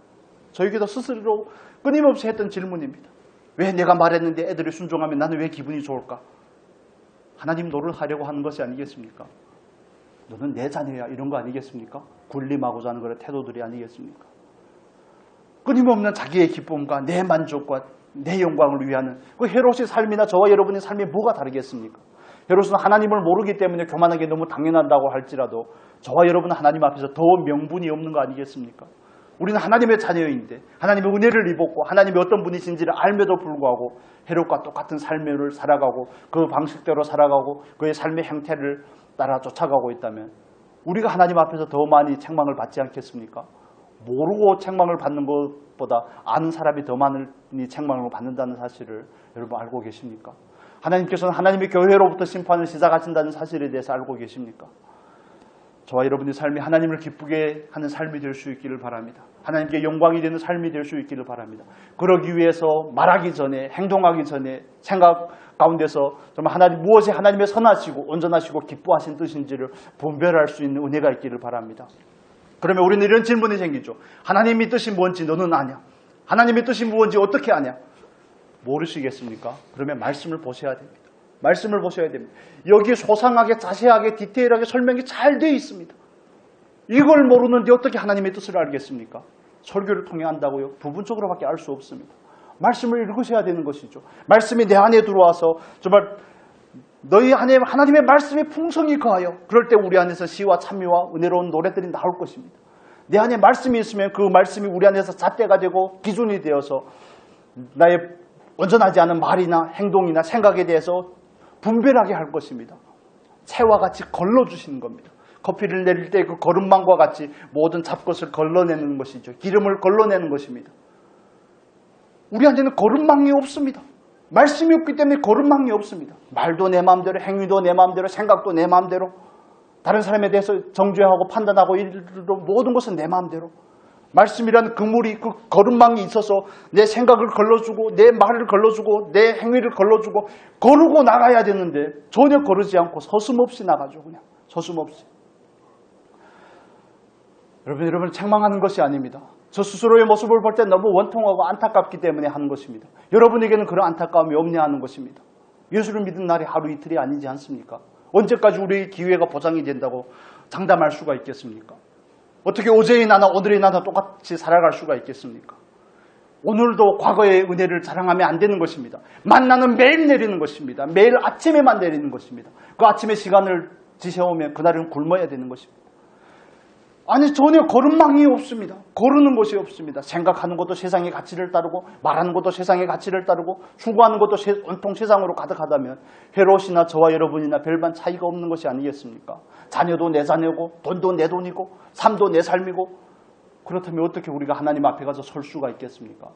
저에게도 스스로 끊임없이 했던 질문입니다. 왜 내가 말했는데 애들이 순종하면 나는 왜 기분이 좋을까? 하나님 노릇하려고 하는 것이 아니겠습니까? 너는 내 자녀야 이런 거 아니겠습니까? 군림하고자 하는 그런 태도들이 아니겠습니까? 끊임없는 자기의 기쁨과 내 만족과 내 영광을 위하는 그 헤롯의 삶이나 저와 여러분의 삶이 뭐가 다르겠습니까? 헤롯은 하나님을 모르기 때문에 교만하게 너무 당연한다고 할지라도 저와 여러분은 하나님 앞에서 더 명분이 없는 거 아니겠습니까? 우리는 하나님의 자녀인데 하나님의 은혜를 입었고 하나님이 어떤 분이신지를 알면도 불구하고 헤롯과 똑같은 삶을 살아가고 그 방식대로 살아가고 그의 삶의 형태를 따라 쫓아가고 있다면 우리가 하나님 앞에서 더 많이 책망을 받지 않겠습니까? 모르고 책망을 받는 것보다 아는 사람이 더 많이 책망을 받는다는 사실을 여러분 알고 계십니까? 하나님께서는 하나님의 교회로부터 심판을 시작하신다는 사실에 대해서 알고 계십니까? 저와 여러분의 삶이 하나님을 기쁘게 하는 삶이 될 수 있기를 바랍니다. 하나님께 영광이 되는 삶이 될 수 있기를 바랍니다. 그러기 위해서 말하기 전에 행동하기 전에 생각 가운데서 정말 무엇이 하나님의 선하시고 온전하시고 기뻐하신 뜻인지를 분별할 수 있는 은혜가 있기를 바랍니다. 그러면 우리는 이런 질문이 생기죠. 하나님의 뜻이 뭔지 너는 아냐? 하나님의 뜻이 뭔지 어떻게 아냐? 모르시겠습니까? 그러면 말씀을 보셔야 됩니다. 말씀을 보셔야 됩니다. 여기 소상하게 자세하게 디테일하게 설명이 잘 되어 있습니다. 이걸 모르는데 어떻게 하나님의 뜻을 알겠습니까? 설교를 통해 안다고요? 부분적으로밖에 알 수 없습니다. 말씀을 읽으셔야 되는 것이죠. 말씀이 내 안에 들어와서 정말 너희 안에 하나님의 말씀이 풍성히 거하여 그럴 때 우리 안에서 시와 찬미와 은혜로운 노래들이 나올 것입니다. 내 안에 말씀이 있으면 그 말씀이 우리 안에서 잣대가 되고 기준이 되어서 나의 온전하지 않은 말이나 행동이나 생각에 대해서 분별하게 할 것입니다. 채와 같이 걸러주시는 겁니다. 커피를 내릴 때 그 거름망과 같이 모든 잡것을 걸러내는 것이죠. 기름을 걸러내는 것입니다. 우리 안에는 거름망이 없습니다. 말씀이 없기 때문에 거름망이 없습니다. 말도 내 마음대로, 행위도 내 마음대로, 생각도 내 마음대로, 다른 사람에 대해서 정죄하고 판단하고 모든 것은 내 마음대로. 말씀이라는 그물이 그 거름망이 있어서 내 생각을 걸러주고 내 말을 걸러주고 내 행위를 걸러주고 거르고 나가야 되는데 전혀 거르지 않고 서슴없이 나가죠. 그냥 서슴없이. 여러분 책망하는 것이 아닙니다. 저 스스로의 모습을 볼 때 너무 원통하고 안타깝기 때문에 하는 것입니다. 여러분에게는 그런 안타까움이 없냐 하는 것입니다. 예수를 믿은 날이 하루 이틀이 아니지 않습니까? 언제까지 우리의 기회가 보장이 된다고 장담할 수가 있겠습니까? 어떻게 어제의 나나 오늘의 나나 똑같이 살아갈 수가 있겠습니까? 오늘도 과거의 은혜를 자랑하면 안 되는 것입니다. 만나는 매일 내리는 것입니다. 매일 아침에만 내리는 것입니다. 그 아침에 시간을 지새우면 그날은 굶어야 되는 것입니다. 아니 전혀 거름망이 없습니다. 거르는 것이 없습니다. 생각하는 것도 세상의 가치를 따르고 말하는 것도 세상의 가치를 따르고 추구하는 것도 온통 세상으로 가득하다면 헤롯이나 저와 여러분이나 별반 차이가 없는 것이 아니겠습니까? 자녀도 내 자녀고 돈도 내 돈이고 삶도 내 삶이고 그렇다면 어떻게 우리가 하나님 앞에 가서 설 수가 있겠습니까?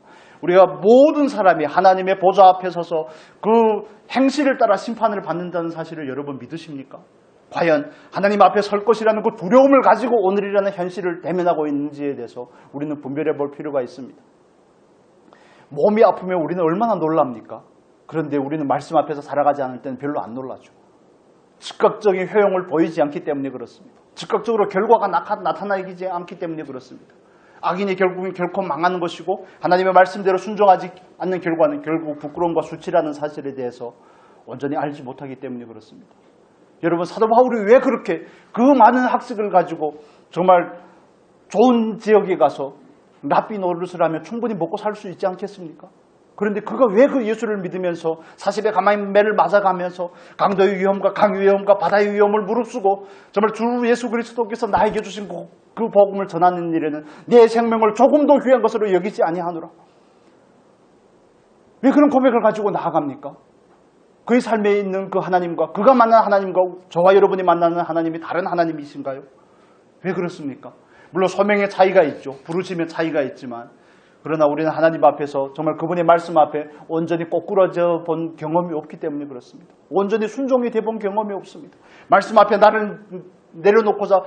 우리가 모든 사람이 하나님의 보좌 앞에 서서 그 행실을 따라 심판을 받는다는 사실을 여러분 믿으십니까? 과연 하나님 앞에 설 것이라는 그 두려움을 가지고 오늘이라는 현실을 대면하고 있는지에 대해서 우리는 분별해 볼 필요가 있습니다. 몸이 아프면 우리는 얼마나 놀랍니까? 그런데 우리는 말씀 앞에서 살아가지 않을 때는 별로 안 놀라죠. 즉각적인 효용을 보이지 않기 때문에 그렇습니다. 즉각적으로 결과가 나타나지 않기 때문에 그렇습니다. 악인이 결국은 결코 망하는 것이고 하나님의 말씀대로 순종하지 않는 결과는 결국 부끄러움과 수치라는 사실에 대해서 온전히 알지 못하기 때문에 그렇습니다. 여러분, 사도 바울이 왜 그렇게 그 많은 학식을 가지고 정말 좋은 지역에 가서 랍비 노릇을 하며 충분히 먹고 살 수 있지 않겠습니까? 그런데 그가 왜 그 예수를 믿으면서 40에 가만히 매를 맞아가면서 강도의 위험과 강의 위험과 바다의 위험을 무릅쓰고 정말 주 예수 그리스도께서 나에게 주신 그 복음을 전하는 일에는 내 생명을 조금 더 귀한 것으로 여기지 아니하노라. 왜 그런 고백을 가지고 나아갑니까? 그의 삶에 있는 그 하나님과 그가 만난 하나님과 저와 여러분이 만나는 하나님이 다른 하나님이신가요? 왜 그렇습니까? 물론 소명의 차이가 있죠. 부르심의 차이가 있지만 그러나 우리는 하나님 앞에서 정말 그분의 말씀 앞에 온전히 꼬꾸라져 본 경험이 없기 때문에 그렇습니다. 온전히 순종이 돼 본 경험이 없습니다. 말씀 앞에 나를 내려놓고서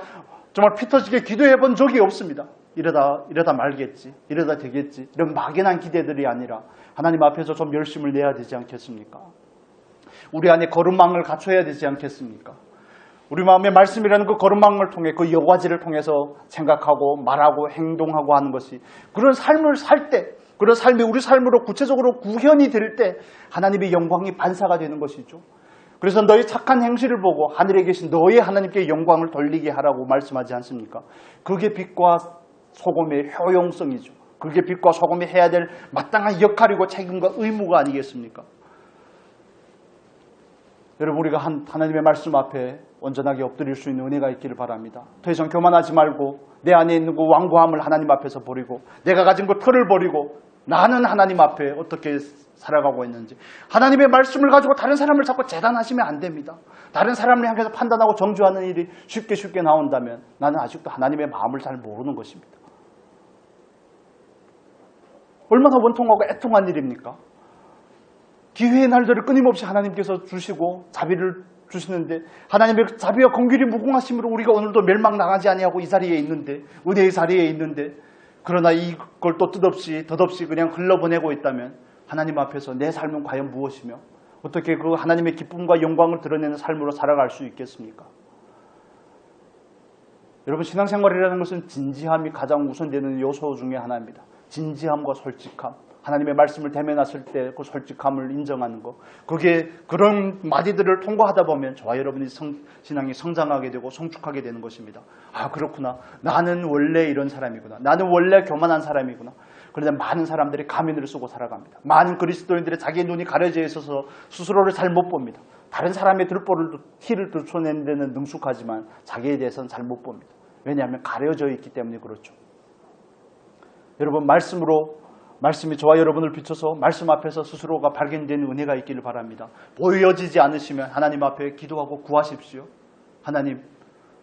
정말 피 터지게 기도해 본 적이 없습니다. 이러다 말겠지, 이러다 되겠지, 이런 막연한 기대들이 아니라 하나님 앞에서 좀 열심을 내야 되지 않겠습니까? 우리 안에 거룩망을 갖춰야 되지 않겠습니까? 우리 마음의 말씀이라는 그 거룩망을 통해 그 여과지를 통해서 생각하고 말하고 행동하고 하는 것이 그런 삶을 살 때, 그런 삶이 우리 삶으로 구체적으로 구현이 될 때 하나님의 영광이 반사가 되는 것이죠. 그래서 너의 착한 행실을 보고 하늘에 계신 너의 하나님께 영광을 돌리게 하라고 말씀하지 않습니까? 그게 빛과 소금의 효용성이죠. 그게 빛과 소금이 해야 될 마땅한 역할이고 책임과 의무가 아니겠습니까? 여러분, 우리가 하나님의 말씀 앞에 온전하게 엎드릴 수 있는 은혜가 있기를 바랍니다. 더 이상 교만하지 말고 내 안에 있는 그 완고함을 하나님 앞에서 버리고 내가 가진 그 틀을 버리고 나는 하나님 앞에 어떻게 살아가고 있는지, 하나님의 말씀을 가지고 다른 사람을 자꾸 재단하시면 안 됩니다. 다른 사람을 향해서 판단하고 정죄하는 일이 쉽게 나온다면 나는 아직도 하나님의 마음을 잘 모르는 것입니다. 얼마나 원통하고 애통한 일입니까? 기회의 날들을 끊임없이 하나님께서 주시고 자비를 주시는데 하나님의 자비와 긍휼이 무궁하심으로 우리가 오늘도 멸망 나가지 아니하고 이 자리에 있는데, 은혜의 자리에 있는데, 그러나 이걸 또 덧없이 그냥 흘러보내고 있다면 하나님 앞에서 내 삶은 과연 무엇이며 어떻게 그 하나님의 기쁨과 영광을 드러내는 삶으로 살아갈 수 있겠습니까? 여러분, 신앙생활이라는 것은 진지함이 가장 우선되는 요소 중에 하나입니다. 진지함과 솔직함, 하나님의 말씀을 대면하실 때 그 솔직함을 인정하는 것, 그게 그런 마디들을 통과하다 보면 저와 여러분이 신앙이 성장하게 되고 성축하게 되는 것입니다. 아, 그렇구나. 나는 원래 이런 사람이구나. 나는 원래 교만한 사람이구나. 그런데 많은 사람들이 가면을 쓰고 살아갑니다. 많은 그리스도인들의 자기의 눈이 가려져 있어서 스스로를 잘 못 봅니다. 다른 사람의 티를 들춰내는 데는 능숙하지만 자기에 대해서는 잘 못 봅니다. 왜냐하면 가려져 있기 때문에 그렇죠. 여러분, 말씀이 저와 여러분을 비춰서 말씀 앞에서 스스로가 발견되는 은혜가 있기를 바랍니다. 보여지지 않으시면 하나님 앞에 기도하고 구하십시오. 하나님,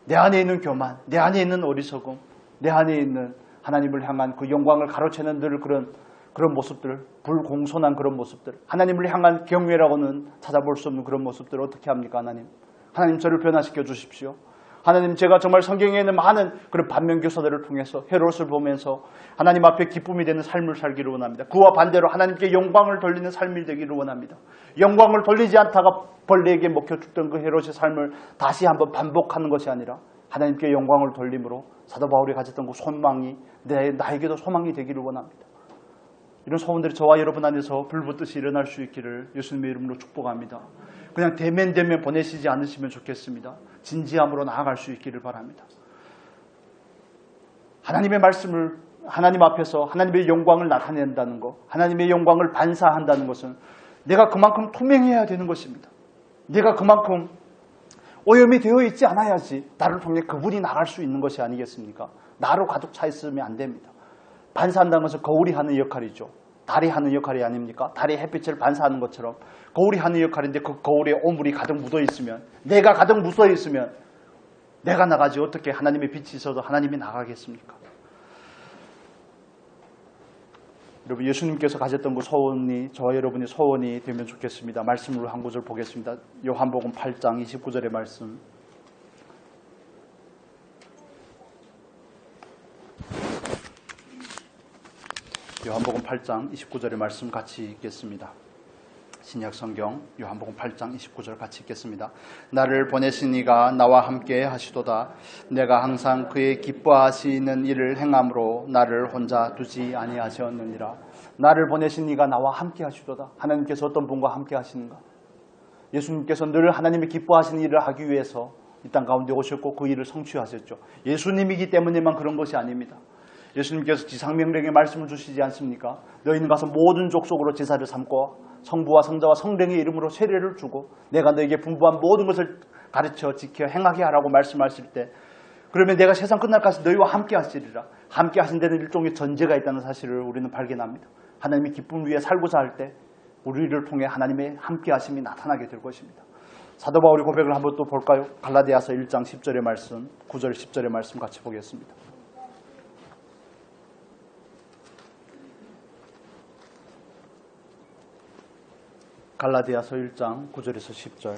내 안에 있는 교만, 내 안에 있는 어리석음, 내 안에 있는 하나님을 향한 그 영광을 가로채는 늘 그런 모습들, 불공손한 그런 모습들, 하나님을 향한 경외라고는 찾아볼 수 없는 그런 모습들을 어떻게 합니까? 하나님 저를 변화시켜 주십시오. 하나님, 제가 정말 성경에 있는 많은 그런 반면교사들을 통해서 헤롯을 보면서 하나님 앞에 기쁨이 되는 삶을 살기를 원합니다. 그와 반대로 하나님께 영광을 돌리는 삶이 되기를 원합니다. 영광을 돌리지 않다가 벌레에게 먹혀 죽던 그 헤롯의 삶을 다시 한번 반복하는 것이 아니라 하나님께 영광을 돌림으로 사도 바울이 가졌던 그 소망이 나에게도 소망이 되기를 원합니다. 이런 소원들이 저와 여러분 안에서 불붙듯이 일어날 수 있기를 예수님의 이름으로 축복합니다. 그냥 대면 보내시지 않으시면 좋겠습니다. 진지함으로 나아갈 수 있기를 바랍니다. 하나님의 말씀을 하나님 앞에서 하나님의 영광을 나타낸다는 것, 하나님의 영광을 반사한다는 것은 내가 그만큼 투명해야 되는 것입니다. 내가 그만큼 오염이 되어 있지 않아야지 나를 통해 그분이 나갈 수 있는 것이 아니겠습니까? 나로 가득 차 있으면 안 됩니다. 반사한다는 것은 거울이 하는 역할이죠. 달이 하는 역할이 아닙니까? 달이 햇빛을 반사하는 것처럼 거울이 하는 역할인데 그 거울에 오물이 가득 묻어 있으면, 내가 가득 묻어 있으면 내가 나가지 어떻게 하나님의 빛이 있어도 하나님이 나가겠습니까? 여러분, 예수님께서 가졌던 그 소원이 저와 여러분의 소원이 되면 좋겠습니다. 말씀으로 한 구절 보겠습니다. 요한복음 8장 29절의 말씀. 요한복음 8장 29절의 말씀 같이 읽겠습니다. 신약 성경 요한복음 8장 29절 같이 읽겠습니다. 나를 보내신 이가 나와 함께 하시도다. 내가 항상 그의 기뻐하시는 일을 행함으로 나를 혼자 두지 아니하셨느니라. 나를 보내신 이가 나와 함께 하시도다. 하나님께서 어떤 분과 함께 하시는가? 예수님께서 늘 하나님이 기뻐하시는 일을 하기 위해서 이 땅 가운데 오셨고 그 일을 성취하셨죠. 예수님이기 때문에만 그런 것이 아닙니다. 예수님께서 지상명령의 말씀을 주시지 않습니까? 너희는 가서 모든 족속으로 제사를 삼고 성부와 성자와 성령의 이름으로 세례를 주고 내가 너에게 분부한 모든 것을 가르쳐 지켜 행하게 하라고 말씀하실 때, 그러면 내가 세상 끝날까지 너희와 함께 하시리라. 함께 하신 데는 일종의 전제가 있다는 사실을 우리는 발견합니다. 하나님이 기쁨 위에 살고자 할 때 우리를 통해 하나님의 함께 하심이 나타나게 될 것입니다. 사도 바울의 고백을 한번 또 볼까요? 갈라디아서 1장 10절의 말씀, 9절 10절의 말씀 같이 보겠습니다. 갈라디아서 1장 9절에서 10절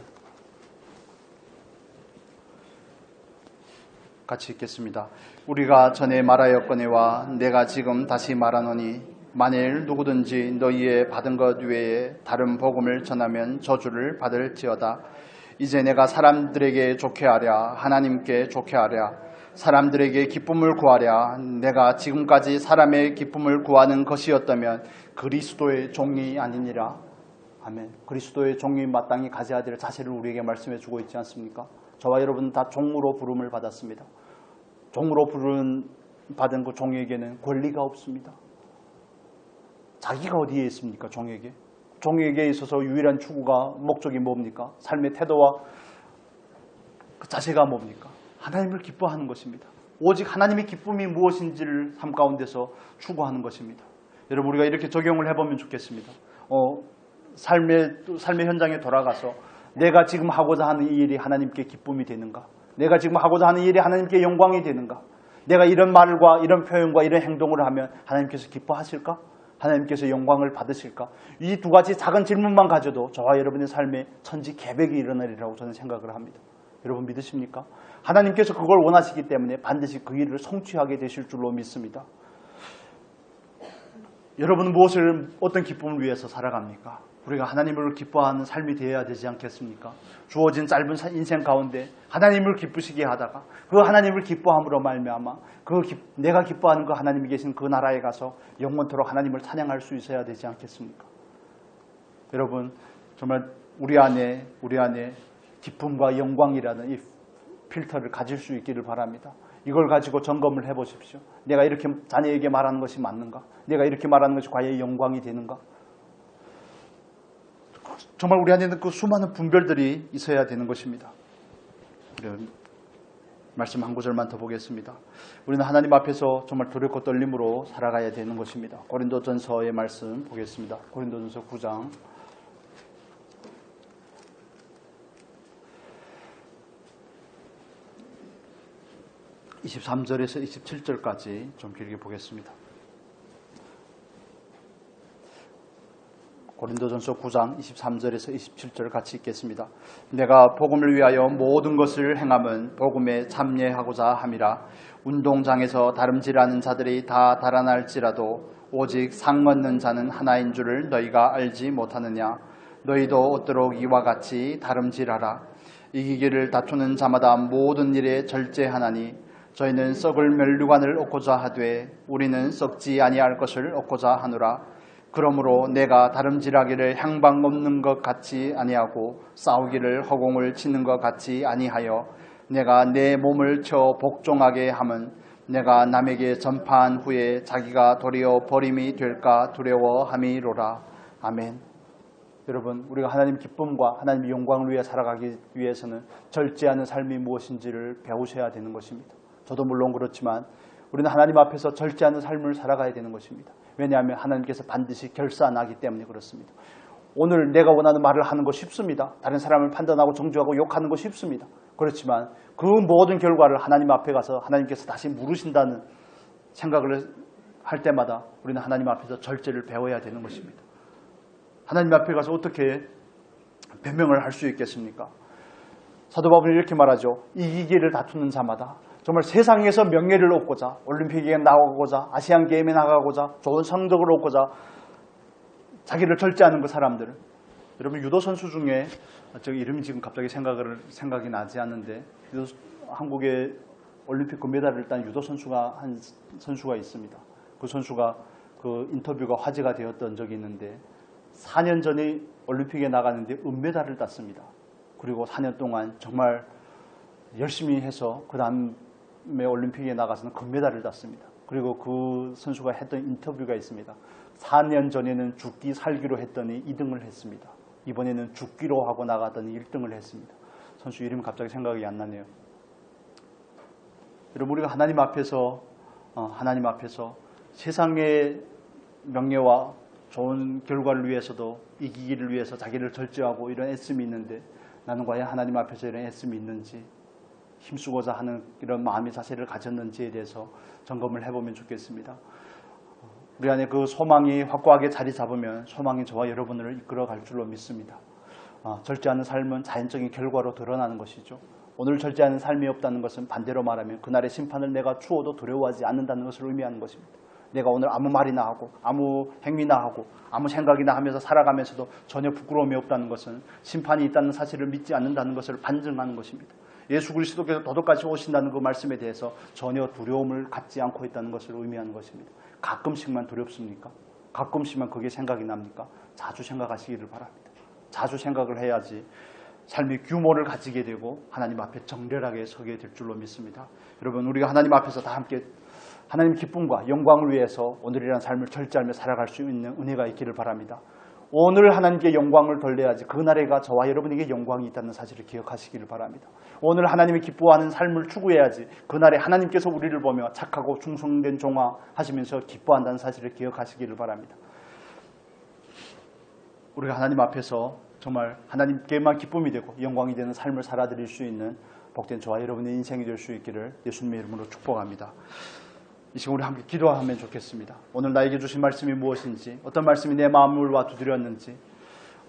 같이 읽겠습니다. 우리가 전에 말하였거니와 내가 지금 다시 말하노니 만일 누구든지 너희의 받은 것 외에 다른 복음을 전하면 저주를 받을지어다. 이제 내가 사람들에게 좋게 하랴 하나님께 좋게 하랴 사람들에게 기쁨을 구하랴 내가 지금까지 사람의 기쁨을 구하는 것이었다면 그리스도의 종이 아니니라. 아멘. 그리스도의 종이 마땅히 가져야 될 자세를 우리에게 말씀해 주고 있지 않습니까? 저와 여러분 다 종으로 부름을 받았습니다. 종으로 받은 그 종에게는 권리가 없습니다. 자기가 어디에 있습니까? 종에게 있어서 유일한 추구가 목적이 뭡니까? 삶의 태도와 그 자세가 뭡니까? 하나님을 기뻐하는 것입니다. 오직 하나님의 기쁨이 무엇인지를 삶 가운데서 추구하는 것입니다. 여러분 우리가 이렇게 적용을 해보면 좋겠습니다. 삶의 현장에 돌아가서 내가 지금 하고자 하는 이 일이 하나님께 기쁨이 되는가? 내가 지금 하고자 하는 일이 하나님께 영광이 되는가? 내가 이런 말과 이런 표현과 이런 행동을 하면 하나님께서 기뻐하실까? 하나님께서 영광을 받으실까? 이 두 가지 작은 질문만 가져도 저와 여러분의 삶에 천지개벽이 일어나리라고 저는 생각을 합니다. 여러분 믿으십니까? 하나님께서 그걸 원하시기 때문에 반드시 그 일을 성취하게 되실 줄로 믿습니다. 여러분은 어떤 기쁨을 위해서 살아갑니까? 우리가 하나님을 기뻐하는 삶이 되어야 되지 않겠습니까? 주어진 짧은 인생 가운데 하나님을 기쁘시게 하다가 그 하나님을 기뻐함으로 말미암아 내가 기뻐하는 그 하나님이 계신 그 나라에 가서 영원토록 하나님을 찬양할 수 있어야 되지 않겠습니까? 여러분 정말 우리 안에 기쁨과 영광이라는 이 필터를 가질 수 있기를 바랍니다. 이걸 가지고 점검을 해보십시오. 내가 이렇게 자녀에게 말하는 것이 맞는가? 내가 이렇게 말하는 것이 과연 영광이 되는가? 정말 우리 안에는 그 수많은 분별들이 있어야 되는 것입니다. 말씀 한 구절만 더 보겠습니다. 우리는 하나님 앞에서 정말 두렵고 떨림으로 살아가야 되는 것입니다. 고린도전서의 말씀 보겠습니다. 고린도전서 9장 23절에서 27절까지 좀 길게 보겠습니다. 고린도전서 9장 23절에서 27절 같이 읽겠습니다. 내가 복음을 위하여 모든 것을 행함은 복음에 참여하고자 함이라. 운동장에서 다름질하는 자들이 다 달아날지라도 오직 상 얻는 자는 하나인 줄을 너희가 알지 못하느냐. 너희도 얻도록 이와 같이 다름질하라. 이기기를 다투는 자마다 모든 일에 절제하나니 저희는 썩을 멸류관을 얻고자 하되 우리는 썩지 아니할 것을 얻고자 하노라. 그러므로 내가 다름질하기를 향방 없는 것 같이 아니하고 싸우기를 허공을 치는 것 같이 아니하여 내가 내 몸을 쳐 복종하게 함은 내가 남에게 전파한 후에 자기가 도리어 버림이 될까 두려워함이로라. 아멘. 여러분 우리가 하나님 기쁨과 하나님의 영광을 위해 살아가기 위해서는 절제하는 삶이 무엇인지를 배우셔야 되는 것입니다. 저도 물론 그렇지만 우리는 하나님 앞에서 절제하는 삶을 살아가야 되는 것입니다. 왜냐하면 하나님께서 반드시 결산하기 때문에 그렇습니다. 오늘 내가 원하는 말을 하는 거 쉽습니다. 다른 사람을 판단하고 정죄하고 욕하는 거 쉽습니다. 그렇지만 그 모든 결과를 하나님 앞에 가서 하나님께서 다시 물으신다는 생각을 할 때마다 우리는 하나님 앞에서 절제를 배워야 되는 것입니다. 하나님 앞에 가서 어떻게 변명을 할 수 있겠습니까? 사도 바울은 이렇게 말하죠. 이기기를 다투는 자마다 정말 세상에서 명예를 얻고자 올림픽에 나가고자 아시안게임에 나가고자 좋은 성적을 얻고자 자기를 절제하는 그 사람들은 여러분 유도 선수 중에 저 이름이 지금 갑자기 생각이 나지 않는데 한국의 올림픽 금메달을 딴 유도 선수가 한 선수가 있습니다. 그 선수가 그 인터뷰가 화제가 되었던 적이 있는데 4년 전에 올림픽에 나가는데 은메달을 땄습니다. 그리고 4년 동안 정말 열심히 해서 그 다음에 올림픽에 나가서는 금메달을 땄습니다. 그리고 그 선수가 했던 인터뷰가 있습니다. 4년 전에는 죽기 살기로 했더니 2등을 했습니다. 이번에는 죽기로 하고 나가더니 1등을 했습니다. 선수 이름이 갑자기 생각이 안 나네요. 여러분 우리가 하나님 앞에서 세상의 명예와 좋은 결과를 위해서도 이기기를 위해서 자기를 절제하고 이런 애씀이 있는데 나는 과연 하나님 앞에서 이런 애씀이 있는지 힘쓰고자 하는 이런 마음의 자세를 가졌는지에 대해서 점검을 해보면 좋겠습니다. 우리 안에 그 소망이 확고하게 자리 잡으면 소망이 저와 여러분을 이끌어갈 줄로 믿습니다. 절제하는 삶은 자연적인 결과로 드러나는 것이죠. 오늘 절제하는 삶이 없다는 것은 반대로 말하면 그날의 심판을 내가 추워도 두려워하지 않는다는 것을 의미하는 것입니다. 내가 오늘 아무 말이나 하고 아무 행위나 하고 아무 생각이나 하면서 살아가면서도 전혀 부끄러움이 없다는 것은 심판이 있다는 사실을 믿지 않는다는 것을 반증하는 것입니다. 예수 그리스도께서 도덕까지 오신다는 그 말씀에 대해서 전혀 두려움을 갖지 않고 있다는 것을 의미하는 것입니다. 가끔씩만 두렵습니까? 가끔씩만 그게 생각이 납니까? 자주 생각하시기를 바랍니다. 자주 생각을 해야지 삶의 규모를 가지게 되고 하나님 앞에 정결하게 서게 될 줄로 믿습니다. 여러분 우리가 하나님 앞에서 다 함께 하나님 기쁨과 영광을 위해서 오늘이라는 삶을 절제하며 살아갈 수 있는 은혜가 있기를 바랍니다. 오늘 하나님께 영광을 돌려야지 그날에가 저와 여러분에게 영광이 있다는 사실을 기억하시기를 바랍니다. 오늘 하나님이 기뻐하는 삶을 추구해야지 그날에 하나님께서 우리를 보며 착하고 충성된 종아 하시면서 기뻐한다는 사실을 기억하시기를 바랍니다. 우리가 하나님 앞에서 정말 하나님께만 기쁨이 되고 영광이 되는 삶을 살아드릴 수 있는 복된 저와 여러분의 인생이 될 수 있기를 예수님의 이름으로 축복합니다. 이 시간 우리 함께 기도하면 좋겠습니다. 오늘 나에게 주신 말씀이 무엇인지, 어떤 말씀이 내 마음을 와 두드렸는지,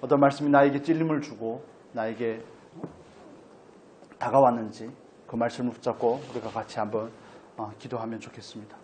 어떤 말씀이 나에게 찔림을 주고 나에게 다가왔는지 그 말씀을 붙잡고 우리가 같이 한번 기도하면 좋겠습니다.